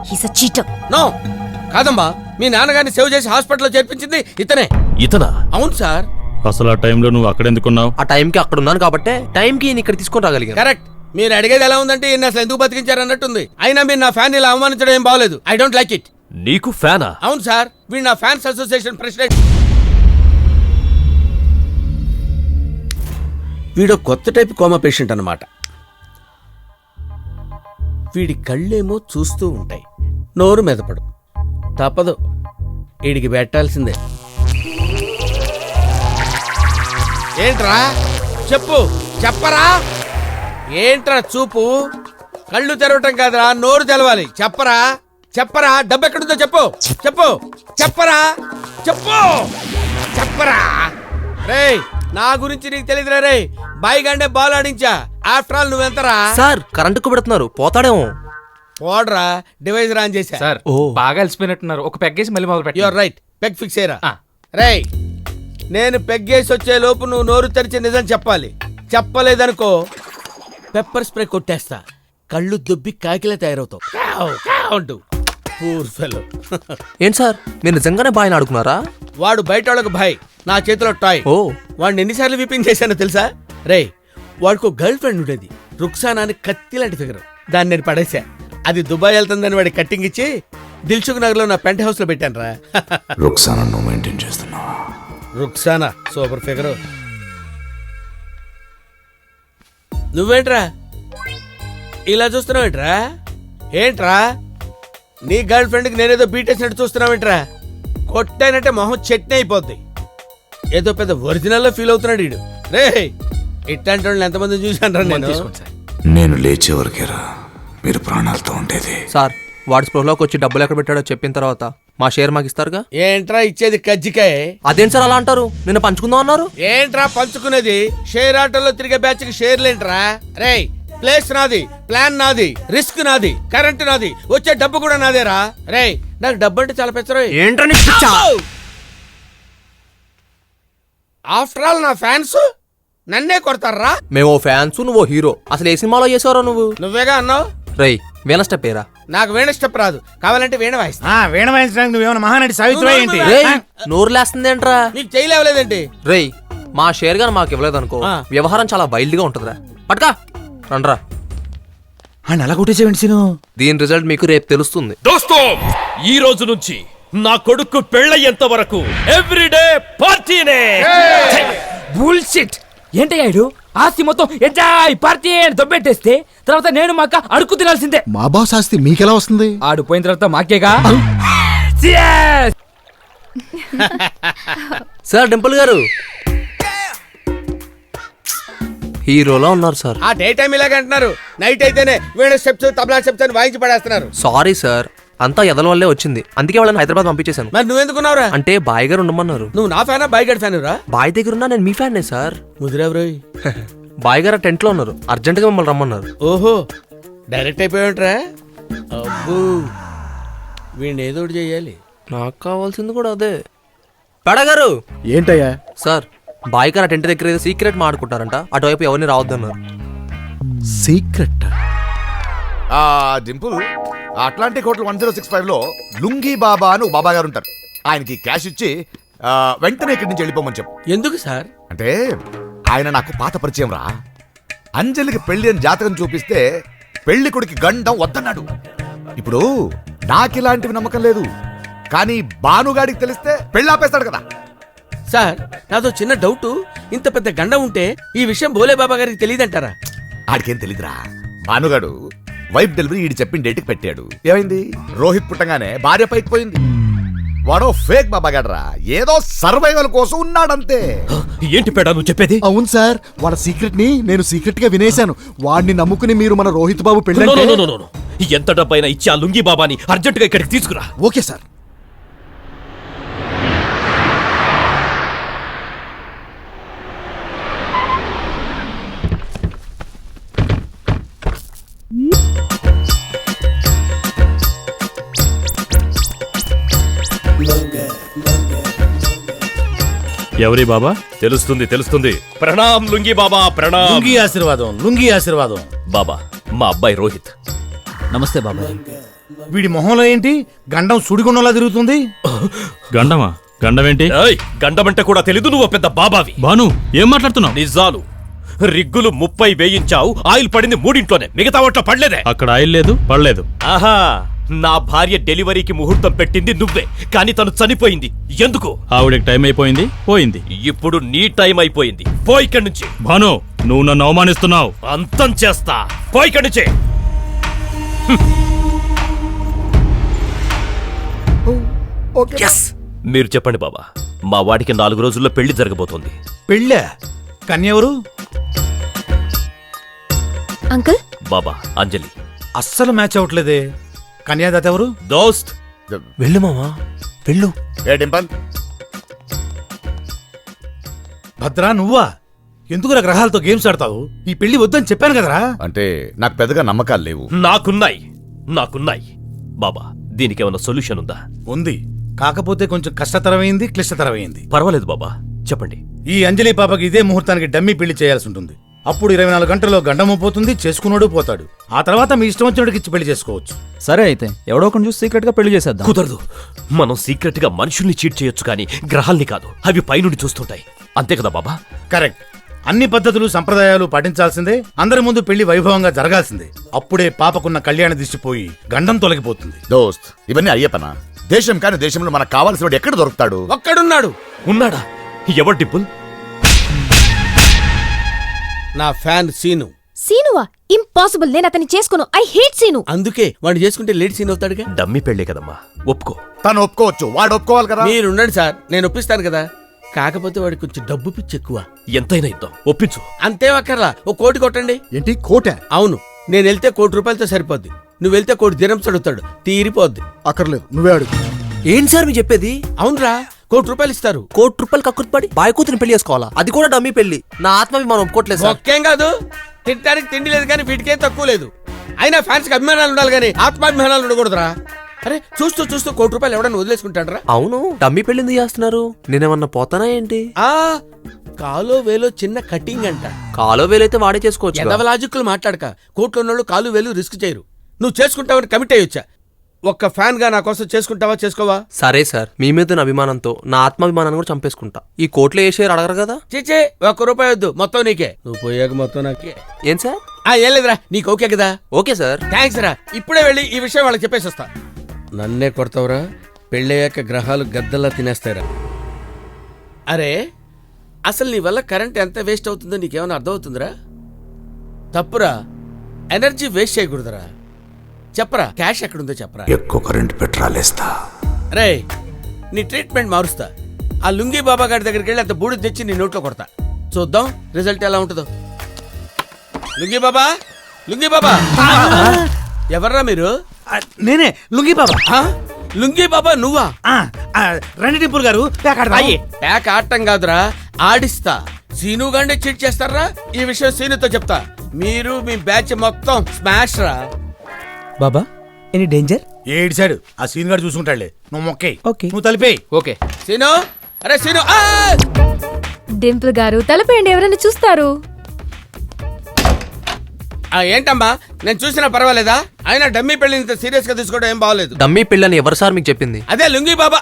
He's a cheater. నో కాదమ్మా, మీ నాన్నగారిని సేవ్ చేసి హాస్పిటల్లో చేర్పించింది ఇతనే. ఇతనా? అవును సార్. అసలు ఆ టైంలో నువ్వు అక్కడ ఎందుకున్నావు? ఆ టైంకి అక్కడ ఉన్నాను కాబట్టి టైంకి ఇక్కడ తీసుకొని రాగలిగాను. కరెక్ట్. మీరు అడిగేది ఎలా ఉందంటే ఈయన అసలు ఎందుకు బతికించారు అన్నట్టుంది. అయినా మీరు నా ఫ్యాన్ ఇలా అవమానించడం ఏం బాగలేదు. I don't like it. నీకు ఫ్యానా? అవును సార్, వీడు నా ఫ్యాన్స్ అసోసియేషన్ ప్రెసిడెంట్. వీడు కొత్త టైప్ కోమా పేషెంట్ అన్నమాట. వీడి కళ్ళేమో చూస్తూ ఉంటాయి, నోరు మెదపడు. తప్పదు, వీడికి పెట్టాల్సిందే. ఏంట్రా చెప్పు, చెప్పరా. ఏంట్రా చూపు? కళ్ళు తెరవటం కాదురా, నోరు తెలవాలి. చెప్పరా. చెప్పరా డబ్బు ఎక్కడుందో చెప్పు చెప్పు చెప్పరా చెప్పు చెప్పరా రేయ్ నా గురించి నీకు తెలియదురా రే బాయిగాండే బాల్ ఆడించా ఆఫ్టర్ ఆల్ నువ్వెంతరా సార్ కరెంటుకు పెడుతున్నారు పోతాడేమో. పోడ్రా డివైస్ రాన్ చేశా సార్ బాగా అలసిపోయినట్టున్నారు, ఒక పెగ్గేసి మళ్ళీ మొదలు పెట్టి. యువర్ రైట్ పెగ్ ఫిక్స్ అయ్యరా రేయ్ నేను పెగ్గేసి వచ్చే లోపు నువ్వు నోరు తెరిచి నిజం చెప్పాలి. చెప్పలేదనుకో పెప్పర్ స్ప్రే కొట్టేస్తా, కళ్ళు దుబ్బి కాకిలే తయారవుతావు. Poor fellow. ఏంటి సార్ మీరు నిజంగానే బాయ్ ఆడుకున్నారా? వాడు బయట వాళ్ళకు భాయ్, నా చేతిలో టాయ్. ఓ వాడిని ఎన్నిసార్లు విపింగ్ చేశానో తెలుసా? రే వాడికి గర్ల్ ఫ్రెండ్ ఉండేది రుక్సానా అని కత్తి లాంటి ఫిగర్. దాన్ని నేను పడేసా. అది దుబాయ్ వెళ్తుందని వాడి కట్టింగ్ ఇచ్చి దిల్సుఖ్ నగర్ లో నా పెంట్ హౌస్ లో పెట్టాను రా. రుక్సానా నువ్వు మెయింటైన్ చేస్తున్నావా? Rukhsana super figure. నువ్వేంట్రా ఇలా చూస్తున్నావేంట్రా? ఏంట్రా నీ గర్ల్ ఫ్రెండ్ కి నేనేదో బీటేసినట్టు చూస్తున్నావేంట్రా? కొట్టానంటే మొహం చట్నీ అయిపోద్ది. ఏదో పెద్ద ఒరిజినల్ లో ఫీల్ అవుతున్నాడు వీడు. రే ఇట్లాంటి వాళ్ళని ఎంతమంది చూశాను రా నేను. నేను లేచే వరకేరా మీరు ప్రాణాలతో ఉండేది. సార్ వాడి స్పృహలోకి వచ్చి డబ్బులు ఎక్కడ పెట్టాడో చెప్పిన తర్వాత మా షేర్ మాకు ఇస్తారుగా? ఏంట్రా ఇచ్చేది కజ్జికాయ? అదేం సార్ అలా అంటారు? నిన్న పంచుకుందాం అన్నారు. ఏంట్రా పంచుకునేది? షేర్ ఆటోలో తిరిగే బ్యాచ్ కి షేర్లేంట్రా? రే ప్లేస్ నాది, ప్లాన్ నాది, రిస్క్ నాది, కరెంట్ నాది, వచ్చే డబ్బు కూడా నాదేరా. రే నాకు డబ్బు అంటే చాలా పెచ్చరా. ఆఫ్టర్ ఆల్ నా ఫ్యాన్స్ నన్నే కొడతారా? మేము ఫ్యాన్స్, నువ్వు హీరో. అసలు ఏ సినిమాలో చేసావరా నువ్వు? నువ్వేగా అన్నావు. రై వీణ స్టెప్ ఏరా? నాకు వీణ స్టెప్ రాదు, కావాలంటే వీణ వాయిస్తా. వీణ వాయించడానికి నువ్వేమైనా మహానటి సావిత్రి ఏంటి? రేయ్ నోరు లేస్తుందేంట్రా? నీకు చేయలేవలేదండి. రేయ్ మా షేర్ గాని మాకు ఇవ్వలేదనుకో వ్యవహారం చాలా వైల్డ్ గా ఉంటదిరా. పట్కా రండ్రా. అలా కొట్టేసేవండి సీను. దీని రిజల్ట్ మీకు రేపు తెలుస్తుంది. దోస్తో ఈ రోజు నుంచి నా కొడుకు పెళ్ళయ్యేంత వరకు ఎవ్రీడే పార్టీనే. బుల్షిట్. ఏంటయ్యాడు ఆస్తి మొత్తం ఎంజాయ్ పార్టీ అని దొబ్బెట్టేస్తే తర్వాత నేను మా అక్క అడుక్కు తినాల్సిందే. మా బాస్ ఆస్తి మీకెలా వస్తుంది? ఆడు పోయిన తర్వాత మాకేగా. సార్ డింపుల్ గారు హీరోలో ఉన్నారు సార్. ఆ డే టైం ఇలాగ అంటున్నారు, నైట్ అయితేనే వీణ స్టెప్స్ తబలా స్టెప్స్ అని వాయించి పడేస్తున్నారు. సారీ సార్ అంతా ఎదల వల్లే వచ్చింది, అందుకే వాళ్ళని హైదరాబాద్ పంపించేశాను. మరి నువ్వెందుకున్నావురా? అంటే బాయ్ గారు ఉండమన్నారు. నువ్వు నా ఫ్యానా బాయ్ గడ్ ఫ్యాన్ రా? బాయ్ దగ్గర ఉన్నా నేను మీ ఫ్యాన్నే సార్. ముదిరావు. బాయ్ గారు టెంట్ లో ఉన్నారు, అర్జెంట్ గా మిమ్మల్ని రమ్మన్నారు. ఓహో డైరెక్ట్ అయిపోయావుంట్రా. అబ్బో వీడిని ఏదో ఒకటి చెయ్యాలి. నాకు కావాల్సింది కూడా అదే. పెడగారు ఏంటయ్యా? సార్ బాయ్ గారు టెంట్ దగ్గర ఏదో సీక్రెట్ మాడుకుంటారంట, అటువైపు ఎవరిని రావద్దన్నారు. సీక్రెట్? డింపుల్ అట్లాంటిక్ హోటల్ 1065 లో లుంగీ బాబా అని బాబా గారు ఉంటారు. ఆయనకి క్యాష్ ఇచ్చి వెంటనే ఇక్కడి నుంచి వెళ్ళిపోమని చెప్పు. ఎందుకు సార్? అంటే ఆయన నాకు పాత పరిచయం రా. అంజలికి పెళ్లి అని జాతకం చూపిస్తే పెళ్లి కొడుకు గండం వద్దన్నాడు. ఇప్పుడు నాకిలాంటివి నమ్మకం లేదు, కానీ భానుగాడికి తెలిస్తే పెళ్లి ఆపేస్తాడు కదా. సార్ నాతో చిన్న డౌట్, ఇంత పెద్ద గండ ఉంటే ఈ విషయం భోలే బాబా గారికి తెలియదంటారా? ఆడికేం తెలీదురా. భానుగాడు వైఫ్ డెలివరీ ఈడు చెప్పిన డేట్కి పెట్టాడు. ఏమైంది? రోహిత్ పుట్టంగానే భార్య పైకి పోయింది. వాడో ఫేక్ బాబాగాడ్రా, ఏదో సర్వైవల్ కోసం ఉన్నాడంతే. ఏంటి పేడా నువ్వు చెప్పేది? అవును సార్, వాడి సీక్రెట్ ని నేను సీక్రెట్ గా వినేశాను. వాడిని నమ్ముకుని మీరు మన రోహిత్ బాబు పెళ్ళి ఎంత డబ్బైనా ఇచ్చి ఆ లుంగీ బాబాని అర్జెంట్ గా ఇక్కడికి తీసుకురా. Okay sir. ఎవరి బాబా? తెలుస్తుంది తెలుస్తుంది. ప్రణాం లుంగీ బాబా, ప్రణాం. లుంగీ ఆశీర్వాదం, లుంగీ ఆశీర్వాదం. బాబా మా అబ్బాయి రోహిత్. నమస్తే బాబాయ్. వీడి మొహంలో ఏంటి గండం సుడిగుండంలా తిరుగుతుంది? గండమా? గండమేంటి? గండమంటే కూడా తెలీదు, నువ్వు పెద్ద బాబావి. బాను ఏం మాట్లాడుతున్నావు? నిజాలు. రిగ్గులు 30 వేయించావు, ఆయిల్ పడింది 3 మిగతా వాటిలో పడలేదే. అక్కడ ఆయిల్ లేదు, పడలేదు. ఆహా, నా భార్య డెలివరీకి ముహూర్తం పెట్టింది నువ్వే, కానీ తను చనిపోయింది. ఎందుకు? ఆవిడకి టైం అయిపోయింది, పోయింది. ఇప్పుడు నీ టైం అయిపోయింది, పో ఇక్కడి నుంచి. భాను నువ్వు నన్ను అవమానిస్తున్నావు. అంతం చేస్తా, పో ఇక్కడి నుంచి. మీరు చెప్పండి బాబా, మా వాడికి 4 రోజుల్లో పెళ్లి జరగబోతోంది. పెళ్ళా? కన్యెవరు? అంకుల్ బాబా అంజలి. అస్సలు మ్యాచ్ అవట్లేదే. కన్యాదాత ఎవరు? దోస్త్ వెళ్ళు మామా వెళ్ళు. ఏ డింపల్, భద్రా నువ్వా? ఎందుకురా గ్రహాలతో గేమ్స్ ఆడతావు? ఈ పెళ్లి వద్దని చెప్పాను కదరా. అంటే నాకు పెద్దగా నమ్మకాలు లేవు. నాకున్నాయి బాబా. దీనికి ఏమైనా సొల్యూషన్ ఉందా? ఉంది, కాకపోతే కొంచెం కష్టతరమైంది, క్లిష్టతరమైంది. పర్వాలేదు బాబా, చెప్పండి. ఈ అంజలి పాపకి ఇదే ముహూర్తానికి డమ్మీ పెళ్లి చేయాల్సి ఉంటుంది. అప్పుడు 24 గంటల్లో గండము పోతుంది, చేసుకున్నాడు పోతాడు. ఆ తర్వాత మీ ఇష్టం వచ్చినోడికి ఇచ్చి పెళ్లి చేసుకోవచ్చు. సరే అయితే ఎవడో ఒకటి చూసి సీక్రెట్ గా పెళ్లి చేసేద్దాం. కుదరదు. మనం సీక్రెట్ గా మనుషుల్ని చీట్ చేయొచ్చు కానీ గ్రహాల్ని కాదు. అవి పైనుండి చూస్తుంటాయి. అంతే కదా బాబా? కరెక్ట్. అన్ని పద్ధతులు సంప్రదాయాలు పాటించాల్సిందే. అందరి ముందు పెళ్లి వైభవంగా జరగాల్సిందే. అప్పుడే పాపకున్న కళ్యాణ దిష్టిపోయి గండం తొలగిపోతుంది. దోస్త్, ఇవన్నీ అయ్యప్పనా? దేశం కాని దేశంలో మనకు కావాల్సిన ఎక్కడ దొరుకుతాడు? ఒక్కడున్నాడు. ఉన్నాడా? ఎవరు డిప్పుల్? నా ఫ్యాన్ సీను. సీనువా? ఇంపాసిబుల్, నేను అతన్ని చేసుకోను. I hate Seenu. అందుకే వాడు చేసుకుంటే లేడీ సీన్ అవుతాడుగా. డమ్మి పెళ్లే కదమ్మా, ఒప్పుకో. తను ఒప్పుకోవచ్చు, వాడు ఒప్పుకోవాలి కదా. మీరు ఉండండి సార్, నేను ఒప్పిస్తాను కదా. కాకపోతే వాడికి కొంచెం డబ్బు పిచ్చి ఎక్కువ. ఎంతైనా ఇద్దాం, ఒప్పించు. అంతే అక్కర్లా, ఓ కోటి కొట్టండి. ఏంటి కోట? అవును, నేను వెళ్తే ₹1,00,00,000 సరిపోద్ది. నువ్వు వెళ్తే ₹1,00,00,000 అడుగుతాడు, తీరిపోద్ది. అక్కర్లేదు, నువ్వే అడుగు. ఏంటి సార్ మీరు చెప్పేది? అవునరా, ₹1,00,00,000 ఇస్తారు. ₹1,00,00,000 కక్కుర్పడి బాయ్ కూతురిని పెళ్లి చేసుకోవాలా? అది కూడా డమ్మీ పెళ్లి. నా ఆత్మవి ఒప్పుకోవట్లేదు సార్. ఒక్కేం కాదు, తినడానికి తిండి లేదు కానీ వీటికేం తక్కువ లేదు. అయినా ఫ్యాన్స్ కి అభిమానాలు ఉండాలి కానీ ఆత్మాభిమానాలు ఉండకూడదురా. అరే చూస్తూ చూస్తూ ₹1,00,00,000 ఎవడన్నా వదిలేసుకుంటాడరా? అవును, డమ్మీ పెళ్లి ఎందుకు చేస్తున్నారు? నేనేమన్నా పోతానా ఏంటి? ఆ కాలో వేలో చిన్న కటింగ్ అంట. కాలో వేలైతే వాడే చేసుకోవచ్చు. ఎదవ లాజిక్లు మాట్లాడక. కోర్టులో ఉన్నోళ్ళు కాలు వేలు రిస్క్ చేయరు. నువ్వు చేసుకుంటావని కమిట్ అయ్యొచ్చా. ఒక్క ఫ్యాన్ గా నా కోసం చేసుకుంటావా, చేసుకోవా? సరే సార్, మీ మీద నా అభిమానంతో నా ఆత్మాభిమానాన్ని కూడా చంపేసుకుంటా. ఈ కోర్టులో ఏ షేర్ అడగరు కదా. చేచే ₹1 వద్దు, మొత్తం నీకే. నువ్వు పోయాక మొత్తం నాకే. ఏం సార్? ఏం లేదురా, నీకు ఓకే కదా? Okay sir. థ్యాంక్స్ రా. ఇప్పుడే వెళ్ళి ఈ విషయం వాళ్ళకి చెప్పేసి వస్తా. నన్నే కొడతావురా? పెళ్ళయ్యాక గ్రహాలు గద్దల్లా తినేస్తారా? అరే అసలు నీ వల్ల కరెంట్ ఎంత వేస్ట్ అవుతుందో నీకేమైనా అర్థమవుతుందిరా? తప్పురా, ఎనర్జీ వేస్ట్ చేయకూడదురా. చెప్పరా, క్యాష్ ఎక్కడుందో చెప్పరా. ఎక్కువ కరెంట్ పెట్రాలేస్తా. రే నీ ట్రీట్మెంట్ మారుస్తా. ఆ లుంగీ బాబా గారి దగ్గరికి వెళ్ళి అంత బూడి తెచ్చి నీ నోట్లో కొడతా. చూద్దాం రిజల్ట్ ఎలా ఉంటుందో. లుంగీ బాబా, లుంగీ బాబా. ఎవర్రా మీరు? నేనే లుంగీ బాబా. లుంగీ బాబా నువ్వా? రండి టింపుల్ గారు, ప్యాక్ ఆడటం కాదురా, ఆడిస్తా. సీను గాండే చీట్ చేస్తారా? ఈ విషయం సీనుతో చెప్తా. మీరు మీ బ్యాచ్ మొత్తం స్మాష్ రా. బాబా ఎనీ డేంజర్? ఏడిచాడు, ఆ సీన్ గారు చూసుకుంటాడులే. నువ్వు మొక్కే, ఓకే. నువ్వు తలిపేయి. ఓకే సీను. అరే సీను. డింపుల్ గారు తలపేయండి, ఎవరైనా చూస్తారు. ఏంటమ్మా, నేను చూసినా పర్వాలేదా? అయినా డమ్మీ పెళ్లిని ఇంత సీరియస్ గా తీసుకోవడం ఏం బాగలేదు. డమ్మీ పెళ్ళని ఎవరు సార్ మీకు చెప్పింది? అదే లుంగీ బాబా.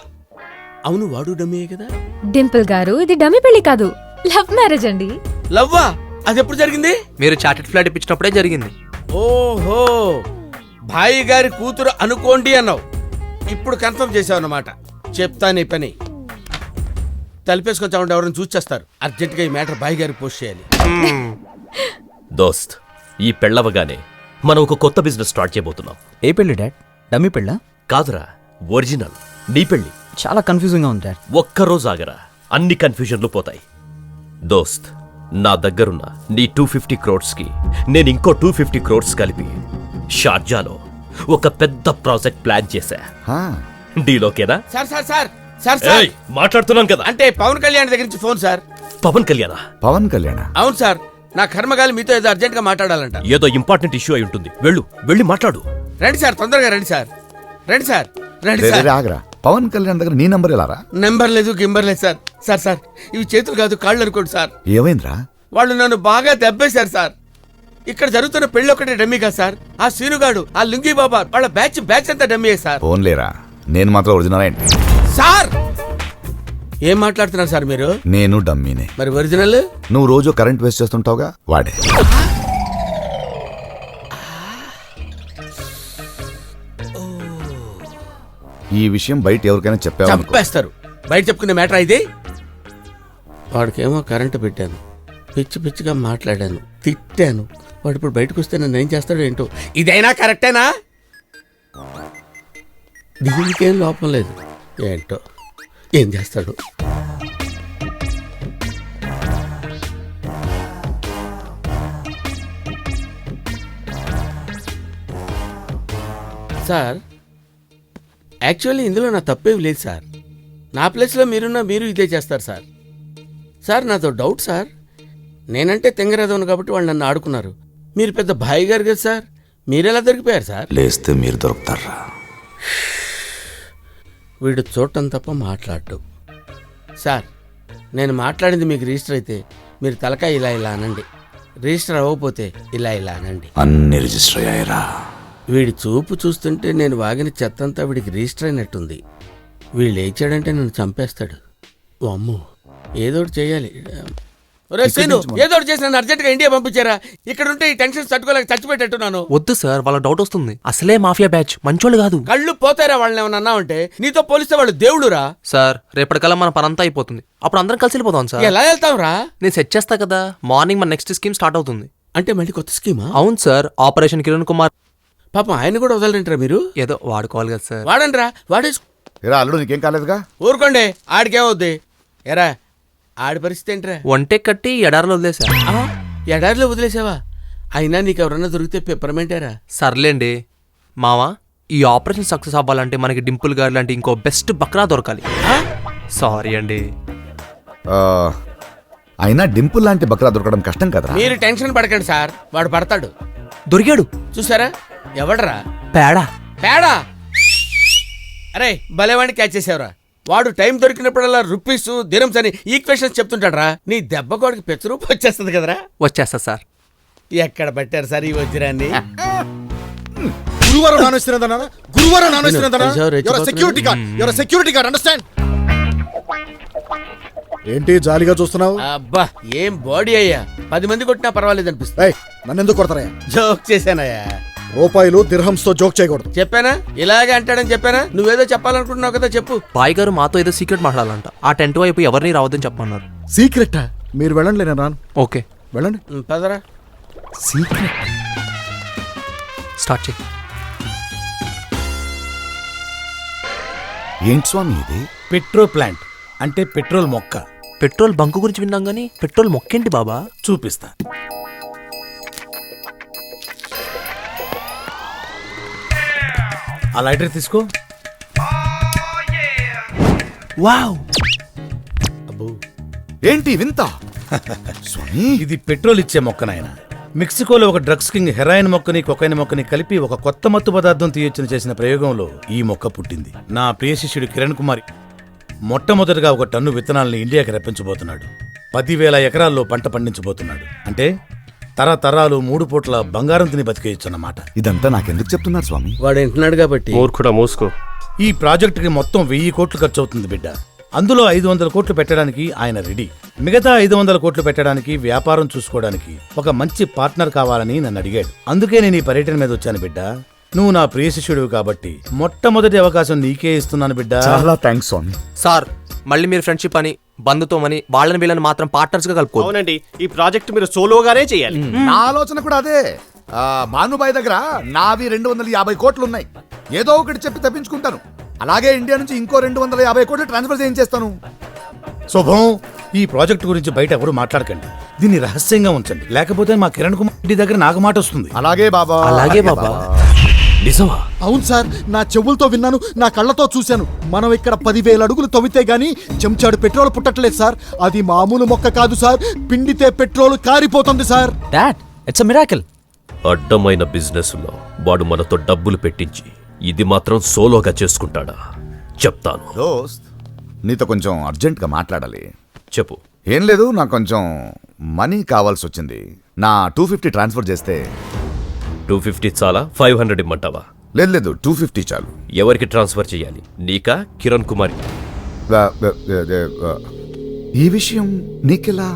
అవును, వాడు డమ్మీయే కదా. డింపుల్ గారు ఇది డమ్మీ పెళ్లి కాదు, లవ్ మ్యారేజ్ అండి. లవ్వా? అది ఎప్పుడు జరిగింది? మీరు చార్టెడ్ ఫ్లైట్ ఇప్పించినప్పుడే జరిగింది. ఓహో, భాయి గారి కూతురు అనుకోండి అన్నావు. ఇప్పుడు కన్ఫర్మ్ చేసావు అన్నమాట. చెప్తా నీ పని. తలిపేసుకొచ్చా ఉంటే ఎవరైనా చూచేస్తారు. అర్జెంట్ గా ఈ మ్యాటర్ భాయి గారికి పోస్ట్ చేయాలి. దోస్త్, ఈ పెళ్ళవగానే మనం ఒక కొత్త బిజినెస్ స్టార్ట్ చేయబోతున్నాం. ఏ పెళ్లి డాడ్? డమ్మీ పెళ్ళా? కాదురా, ఒరిజినల్ నీ పెళ్లి. చాలా కన్ఫ్యూజింగ్ గా ఉంది డాడ్. ఒక్కరోజు ఆగరా, అన్ని కన్ఫ్యూజన్లు పోతాయి. దోస్త్, నా దగ్గరున్న నీ 250 crores కి నేను ఇంకో 250 crores కలిపి షార్జాలో ఒక పెద్ద ప్రాజెక్ట్ ప్లాన్ చేశా. డీలోకేనా? Sir sir sir sir sir మాట్లాడుతున్నాను కదా. అంటే పవన్ కళ్యాణ్ దగ్గర నుంచి ఫోన్ సార్. పవన్ కళ్యాణా? పవన్ కళ్యాణ్? అవును సార్, నా కర్మగాలి మీతో ఏదో అర్జెంట్ గా మాట్లాడాలంట. ఏదో ఇంపార్టెంట్ ఇష్యూ అయి ఉంటుంది. వెళ్ళి మాట్లాడు. రండి సార్, తొందరగా రండి సార్. రండి సార్, రండి సార్. ఆగరా, పవన్ కళ్యాణ్ దగ్గర నీ నంబర్ ఎలా రా? నెంబర్ లేదు, గింబర్ లేదు సార్. సార్ సార్, ఇవి చేతులు కాదు కాళ్ళు అనుకోండి సార్. ఏమైందిరా? వాళ్ళు నన్ను బాగా దెబ్బేశారు సార్. ఇక్కడ జరుగుతున్న పెళ్లి ఒకటే డమ్మీ కాదు సార్. ఆ సీనుగాడు, ఆ లుంగీ బాబా, వాళ్ళ బ్యాచ్ అంతా డమ్మీయే సార్. ఫోన్లేరా, నేను మాత్రం ఒరిజినల్ ఏంటి? సార్ ఏం మాట్లాడుతున్నారు సార్ మీరు? నేను డమ్మీనే. మరి ఒరిజినల్? నువ్వు రోజు కరెంట్ వేస్ట్ చేస్తుంటావుగా, వాడే. ఈ విషయం బయట ఎవరికైనా చెప్పావు? చంపేస్తారు. బయట చెప్పుకునే మ్యాటర్ ఇది. వాడికేమో కరెంటు పెట్టాను, పిచ్చి పిచ్చిగా మాట్లాడాను, తిట్టాను. వాడు ఇప్పుడు బయటకు వస్తే నన్ను ఏం చేస్తాడో ఏంటో. ఇదైనా కరెక్టేనా? దీనికేం లోపం లేదు. ఏంటో ఏం చేస్తాడు. సార్ యాక్చువల్లీ ఇందులో నా తప్పేం లేదు సార్. నా ప్లేస్లో మీరున్నా మీరు ఇదే చేస్తారు సార్. సార్ నాతో డౌట్ సార్. నేనంటే తెంగరదవను కాబట్టి వాళ్ళు నన్ను ఆడుకున్నారు. మీరు పెద్ద భాయి గారు కదా సార్, మీరెలా దొరికిపోయారు సార్? లేస్తే మీరు దొరుకుతారా? వీడు చూడటం తప్ప మాట్లాడటం. సార్ నేను మాట్లాడింది మీకు రిజిస్టర్ అయితే మీరు తలకాయ ఇలా ఇలా అనండి, రిజిస్టర్ అవ్వకపోతే ఇలా ఇలా అనండి. అన్ని రిజిస్టర్ అయ్యాయిరా. వీడి చూపు చూస్తుంటే నేను వాగిన చెత్తంతా వీడికి రిజిస్టర్ అయినట్టుంది. వీడు లేచాడంటే నన్ను చంపేస్తాడు. ఓ అమ్మో, ఏదోటి చేయాలి. ఒరే శ్రీను, ఏదోటి చేసి నన్ను అర్జెంట్గా ఇండియా పంపించారా? ఇక్కడ ఉంటే ఈ టెన్షన్ తట్టుకోలేక చచ్చిపెట్టేట్టున్నాను. వద్దు సార్, వాళ్ళ డౌట్ వస్తుంది. అసలే మాఫియా బ్యాచ్, మంచోళ్ళు కాదు. కళ్ళు పోతారా వాళ్ళని ఏమన్నా అన్నావంటే? నీతో పోలిస్తే వాళ్ళు దేవుడురా. సార్ రేపటికల్లా మన పనంతా అయిపోతుంది, అప్పుడు అందరం కలిసి వెళ్ళిపోతాం సార్. ఎలా వెళ్తాం రా? నేను సెట్ చేస్తా కదా. మార్నింగ్ మన నెక్స్ట్ స్కీమ్ స్టార్ట్ అవుతుంది. అంటే మళ్ళీ కొత్త స్కీమా? అవును సార్, ఆపరేషన్ కిరణ్ కుమార్. పాపం ఆయన కూడా వదలరంటారా మీరు? ఏదో వాడుకోవాలి కదా సార్. వాడండి రా, వాడేసు. ఎరా అల్లుడు నీకేం కాలేదుగా? ఊరుకోండి, ఆడికేమవుద్ది. ఎరా ఆడి పరిస్థితి ఏంట్రా? ఒంటే కట్టి ఎడారిలో వదిలేసా. ఎడారిలో వదిలేసావా? అయినా నీకు ఎవరన్నా దొరికితే పెప్పరమెంటారా? సర్లేండి మావా, ఈ ఆపరేషన్ సక్సెస్ అవ్వాలంటే మనకి డింపుల్ గారు లాంటి ఇంకో బెస్ట్ బక్రా దొరకాలి. సారీ అండి. అయినా డింపుల్ లాంటి బక్రా దొరకడం కష్టం కదరా. మీరు టెన్షన్ పడకండి సార్, వాడు పడతాడు. దొరికాడు చూసారా? ఎవడరా? పేడా. పేడా? అరే భలేవాడిని క్యాచ్ చేసావురా. వాడు టైం దొరికినప్పుడల్లా రూపీస్ దిరమ్స్ అని ఈక్వేషన్స్ చెప్తుంటాడు రా. నీ దెబ్బ కోడికి పెచ్చరూపు వచ్చేస్తుంది కదరా. వచ్చేస్తా సార్. ఎక్కడ పెట్టారు సార్ ఈ వజ్రాన్ని? గురువారం నాన్ వెజ్ తినదన్నా, గురువారం నాన్ వెజ్ తినదన్నా. Security guard understand? ఏంటి జాలిగా చూస్తున్నావు? అబ్బా ఏం బాడీ అయ్యా, 10 మంది కొట్టినా పర్వాలేదు అనిపిస్తుంది. నన్ను ఎందుకు కొడతారా? జోక్ చేశానయ్యా. రూపాయలు దిర్హంస్ తో జోక్ చేయకూడదు. చెప్పానా ఇలాగే అంటాడని? చెప్పానా? నువ్వేదో చెప్పాలనుకుంటున్నావు కదా, చెప్పు. బాయ్ గారు మాతో ఏదో సీక్రెట్ మాట్లాడాలంట. ఆ టెంట్ వైపు ఎవరిని రావద్దని చెప్పమన్నారు. సీక్రెట్? మీరు వెళ్ళండి, నేను రాను. ఓకే వెళ్ళండి. పదరా. సీక్రెట్ స్టార్ట్ చేయి. ఏంటి స్వామి ఇది? పెట్రో ప్లాంట్ అంటే పెట్రోల్ మొక్క. పెట్రోల్ బంకు గురించి విన్నాం గానీ పెట్రోల్ మొక్కేంటి బాబా? చూపిస్తా. ఆ లైటర్ తీసుకో. వావ్, ఏంటి వింత? స్వామి ఇది పెట్రోల్ ఇచ్చే మొక్క నాయన. మెక్సికోలో ఒక డ్రగ్స్ కింగ్ హెరాయిన్ మొక్కని కొకైన్ మొక్కని కలిపి ఒక కొత్త మత్తు పదార్థం తీయొచ్చని చేసిన ప్రయోగంలో ఈ మొక్క పుట్టింది. నా ప్రియ శిష్యుడు కిరణ్ కుమార్ మొట్టమొదటిగా 1 టన్ను విత్తనాలను ఇండియాకి రప్పించబోతున్నాడు. 10,000 ఎకరాల్లో పంట పండించబోతున్నాడు. అంటే తరతరాలు 3 పూట్ల బంగారం తిని బతికేయచ్చన్నమాట. ఇదంతా నాకెందుకు చెప్తున్నారు స్వామి? వాడు వింటున్నాడు కాబట్టి. మూర్ఖుడా మూసుకో. ఈ ప్రాజెక్టుకి మొత్తం 1000 కోట్లు ఖర్చు అవుతుంది బిడ్డ. అందులో 500 కోట్లు పెట్టడానికి ఆయన రెడీ. మిగతా 500 కోట్లు పెట్టడానికి, వ్యాపారం చూసుకోవడానికి ఒక మంచి పార్ట్నర్ కావాలని నన్ను అడిగాడు. అందుకే నేను ఈ పర్యటన మీద వచ్చాను బిడ్డ. నువ్వు నా ప్రియ శిష్యుడు కాబట్టి మొట్టమొదటి అవకాశం నీకే ఇస్తున్నాను బిడ్డ. చాలా థ్యాంక్స్ స్వామి. సార్ మళ్ళీ మీరు ఫ్రెండ్షిప్ అని బంధుత్వమని వాళ్ళని వీళ్ళని మాత్రం పార్ట్నర్స్ గా కలుపుకోండి. అవునండి, ఈ ప్రాజెక్ట్ మీరు సోలోగానే చేయాలి. నా ఆలోచన కూడా అదే. భానుబాయ్ దగ్గర నావి 250 కోట్లు ఉన్నాయి. ఏదో ఒకటి చెప్పి తప్పించుకుంటాను. అలాగే ఇండియా నుంచి ఇంకో 250 కోట్లు ట్రాన్స్ఫర్ చేయించేస్తాను. శుభం. ఈ ప్రాజెక్టు గురించి బయట ఎవరు మాట్లాడకండి. దీన్ని రహస్యంగా ఉంచండి, లేకపోతే మా కిరణ్ కుమార్ రెడ్డి దగ్గర నాకు మాట వస్తుంది. అలాగే బాబా. అలాగే బాబా. నిజమా? అవును సార్, నా చెవులతో విన్నాను, నా కళ్ళతో చూశాను. మనం ఇక్కడ 10,000 అడుగులు తవ్వితే గానీ చెంచాడు పెట్రోల్ పుట్టట్లేదు సార్. అది మామూలు మొక్క కాదు సార్, పిండితే పెట్రోల్ కారిపోతుంది sir. Dad, it's a miracle. అడ్డమైన బిజినెస్ లో వాడు మనతో డబ్బులు పెట్టించి ఇది మాత్రం సోలోగా చేసుకుంటాడా? చెప్తాను. దోస్త్, నీతో కొంచెం అర్జెంట్గా మాట్లాడాలి. చెప్పు. ఏం లేదు, నాకు కొంచెం మనీ కావాల్సి వచ్చింది. నా 250 ట్రాన్స్ఫర్ చేస్తే. 250 చాలా? 500 ఇమ్మంటావా? లేదు 250 చాలు. ఎవరికి ట్రాన్స్ఫర్ చేయాలి? నీకా కిరణ్ కుమార్? ఈ విషయం నీకెలా?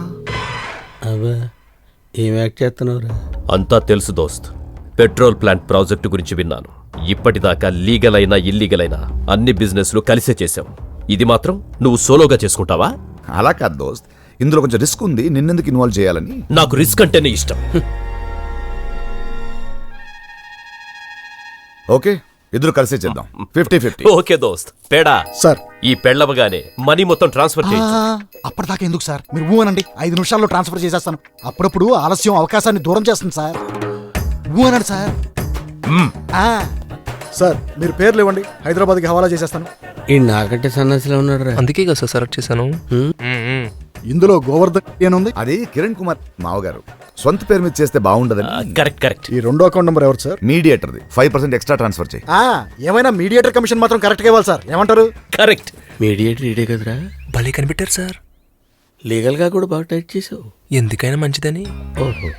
అబ్బా ఏం యాక్ట్ చేస్తున్నావురా? అంతా తెలుసు దోస్త్. పెట్రోల్ ప్లాంట్ ప్రాజెక్టు గురించి విన్నాను. ఇప్పటిదాకా లీగల్ అయినా ఇల్లీగల్ అయినా అన్ని బిజినెస్లు కలిసే చేశావు. ఇది మాత్రం నువ్వు సోలోగా చేసుకుంటావా? అలా కాదు దోస్త్, ఇందులో కొంచెం రిస్క్ ఉంది. నిన్నెందుకు ఇన్వాల్వ్ చేయాలని. నాకు రిస్క్ అంటేనే ఇష్టం. ఓకే, ఇద్దరు కలిసే చేద్దాం. 50-50. ఓకే దోస్త్. పేడా సార్, ఈ పెళ్ళవగానే మనీ మొత్తం ట్రాన్స్ఫర్ చేయొచ్చు. అప్పటిదాకా ఎందుకు సార్, మీరు ఊ అనండి, 5 నిమిషాల్లో ట్రాన్స్ఫర్ చేసేస్తాను. అప్పుడప్పుడు ఆలస్యం అవకాశాన్ని దూరం చేస్తుంది సార్. ఊ అనండి సార్. సార్ మీరు పేర్లు ఇవ్వండి, హైదరాబాద్కి హవాలా చేసేస్తాను. ఈ నాకంటే సన్నాసిలో ఉన్నాడు రా. అందుకే కదా సార్ సెలెక్ట్ చేశాను. ఇందులో గోవర్ధన్ ఏనుంది? అది కిరణ్ కుమార్ మావగారు సొంత పేరు మీద చేస్తే బాగుండదని. Correct correct. ఈ రెండో అకౌంట్ నెంబర్ ఎవరు సార్? మీడియేటర్ది 5% ఎక్స్ట్రా ట్రాన్స్ఫర్ చేయి. ఏమైనా మీడియేటర్ కమిషన్ మాత్రం కరెక్ట్గా ఇవ్వాలి సార్, ఏమంటారు? కరెక్ట్. మీడియేటర్ ఇడే కదరా. భలే కనిపెట్టారు సార్. లీగల్గా కూడా బాగా టైట్ చేసావు. ఎందుకైనా మంచిదని. ఓహో,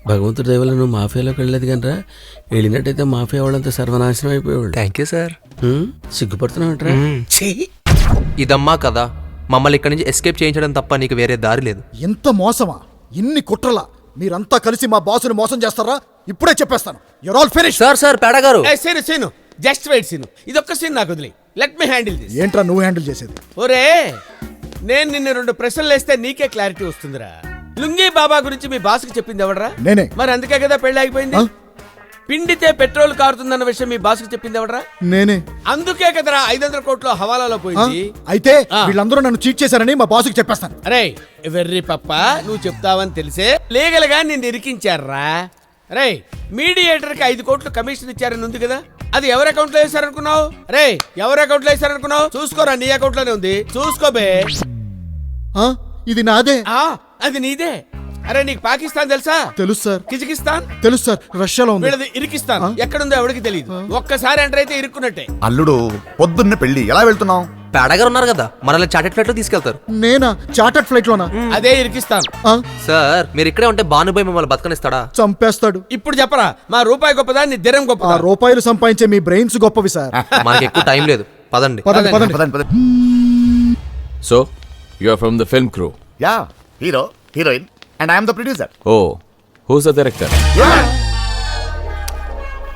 భగవంతుడి దయవల్ల నువ్వు మాఫియాలోకి వెళ్ళలేదు కనరా. వెళ్ళినట్టయితే మాఫియా వాళ్ళంతా సర్వనాశనం అయిపోయేవాళ్ళు. Thank you sir. సిగ్గుపడుతున్నావుట్రా. ఇదమ్మా కదా, మమ్మల్ని ఇక్కడి నుంచి ఎస్కేప్ చేయించడం తప్ప నీకు వేరే దారి లేదు. ఎంత మోసమా, ఇన్ని కుట్రలా? మీరంతా కలిసి మా బాసుని మోసం చేస్తారా? ఇప్పుడే చెప్పేస్తాను. Your all finish. Sir Peda గారు. సీను జస్ట్ వెయిట్ సీను, ఇదొక్క సీన్ నాకు వదిలి. Let me handle this. ఏంట్రా నువ్వు హ్యాండిల్ చేసేది? ఒరే, నేను నిన్ను 2 ప్రశ్నలు వేస్తే నీకే క్లారిటీ వస్తుందిరా. లుంగీ బాబా గురించి మీ బాస్కి చెప్పింది ఎవడరా? నేనే. మరి అందుకే కదా పెళ్లి ఆగిపోయింది. పిండితే పెట్రోల్ కారుతుందన్న విషయం మీ బాస్కి చెప్పింది ఎవడరా? నేనే. అందుకే కదరా 500 కోట్లు హవాలాలో పోయింది. అయితే వీళ్ళందరూ నన్ను చీట్ చేశారని మా బాసుకి చెప్పేస్తాను. అరే వెర్రి పప్ప, నువ్వు చెప్తావని తెలిసే లీగల్ గా నిన్ను ఇరికించారా? రే, మీడియేటర్ కి 5 కోట్లు కమిషన్ ఇచ్చారని ఉంది కదా, అది ఎవరి అకౌంట్ లో వేశారనుకున్నావు? రే, ఎవరి అకౌంట్ లో వేశారనుకున్నావు? చూసుకోరా, నీ అకౌంట్ లోనే ఉంది, చూసుకోబే. ఇది నాదే. అది నీదే. అరే, నీకు పాకిస్తాన్ తెలుసా? తెలుసు సార్. కిజకిస్తాన్ తెలుసు సార్. రష్యాలో ఉంది. వీళ్ళది ఇరికిస్తాన్. ఎక్కడుందో ఎవరికి తెలియదు. ఒక్కసారి ఎంటర్ అయితే ఇరుక్కున్నట్టే. అల్లుడు పొద్దున్నే పెళ్లి, ఎలా వెళ్తున్నావు? పేడగారు ఉన్నారు కదా, మనల్ని చార్టెడ్ ఫ్లైట్ లో తీసుకెళ్తారు. నేనా? చార్టర్డ్ ఫ్లైట్ లోనా? అదే ఇరికిస్తాన్. సార్ మీరు ఇక్కడే ఉంటే బానుబాయ్ మిమ్మల్ని బతకనిస్తాడా? చంపేస్తాడు. ఇప్పుడు చెప్పరా, మా రూపాయి గొప్పదా నీ దిరం ఆ గొప్పదా? రూపాయలు సంపాదించే మీ బ్రెయిన్స్ గొప్పవి సార్. మనకి ఎక్కువ టైం లేదు, పదండి. పదండి పదండి. పదండి, పదండి. So, you are from the film crew. Yeah, hero, heroine and I'm the producer. Oh, who's the director?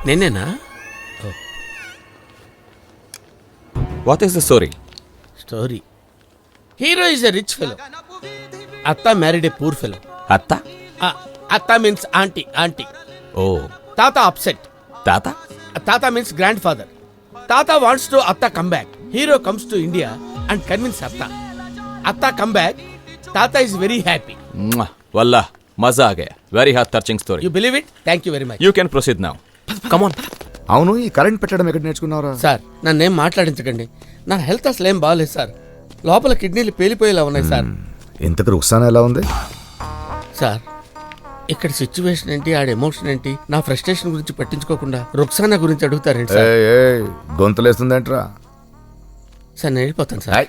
నేనేనా? What is the story? Story. Hero is a rich fellow. Atta married a poor fellow. Atta? Atta means aunty. Oh, tata upset. Tata? Tata means grandfather. Tata wants to atta come back. Hero comes to India and convince atta. Atta come back. Tata is very happy. Mwah. Wallah, maza aa gaya. Very heart touching story. You believe it? Thank you very much. You can proceed now. కమాన్. అవును, ఈ current పెట్టడం ఎక్కడ నేర్చుకున్నావురా? Sir, నన్నేం మాట్లాడించకండి. నా health అసలు ఏం బాగాలేదు sir. లోపల కిడ్నీలు పేలిపోయేలా ఉన్నాయి సార్. ఇంతకు రుక్సానా ఎలా ఉంది? సార్, ఇక్కడ సిచ్యువేషన్ ఏంటి, ఆడ ఎమోషన్ ఏంటి, నా ఫ్రస్ట్రేషన్ గురించి పట్టించుకోకుండా రుక్సానా గురించి అడుగుతారేంటి సార్? గొంతులేస్తుందేంట్రా? సార్, నేను వెళ్ళిపోతాను సార్.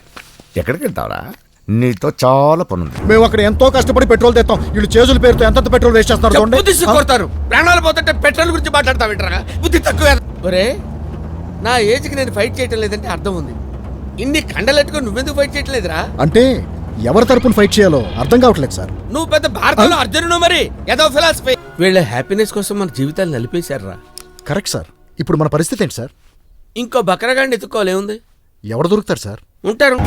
ఎక్కడికి వెళ్తావరా? నీతో చాలా పనుంది. మేము అక్కడ ఎంతో కష్టపడి పెట్రోల్ తెస్తాం. వీళ్ళు చేతుల పేరుతో ఎంత పెట్రోల్ వేస్ట్ చేస్తున్నారు చూడండి. చెప్పు తీసి కొడతారు. ప్రాణాలు పోతుంటే పెట్రోల్ గురించి మాట్లాడతావేంట్రా? బుద్ధి తక్కువ. ఒరే, నా ఏజ్కి నేను ఫైట్ చేయటం లేదంటే అర్థం ఉంది. ఇన్ని కండలెట్టుకుని నువ్వెందుకు ఫైట్ చేయటం లేదురా? అంటే ఎవరి తరపున ఫైట్ చేయాలో అర్థం కావట్లేదు సార్. నువ్వు పెద్ద భారతంలో అర్జునుడు. మరి ఏదో ఫిలాసఫీ. వీళ్ళ హ్యాపీనెస్ కోసం మన జీవితాలు నలిపేశారా? Correct sir. ఇప్పుడు మన పరిస్థితి ఏంటి సార్? ఇంకో బకరగాడిని ఎత్తుకోలేముంది? ఎవరు దొరుకుతారు సార్? ఉంటారు.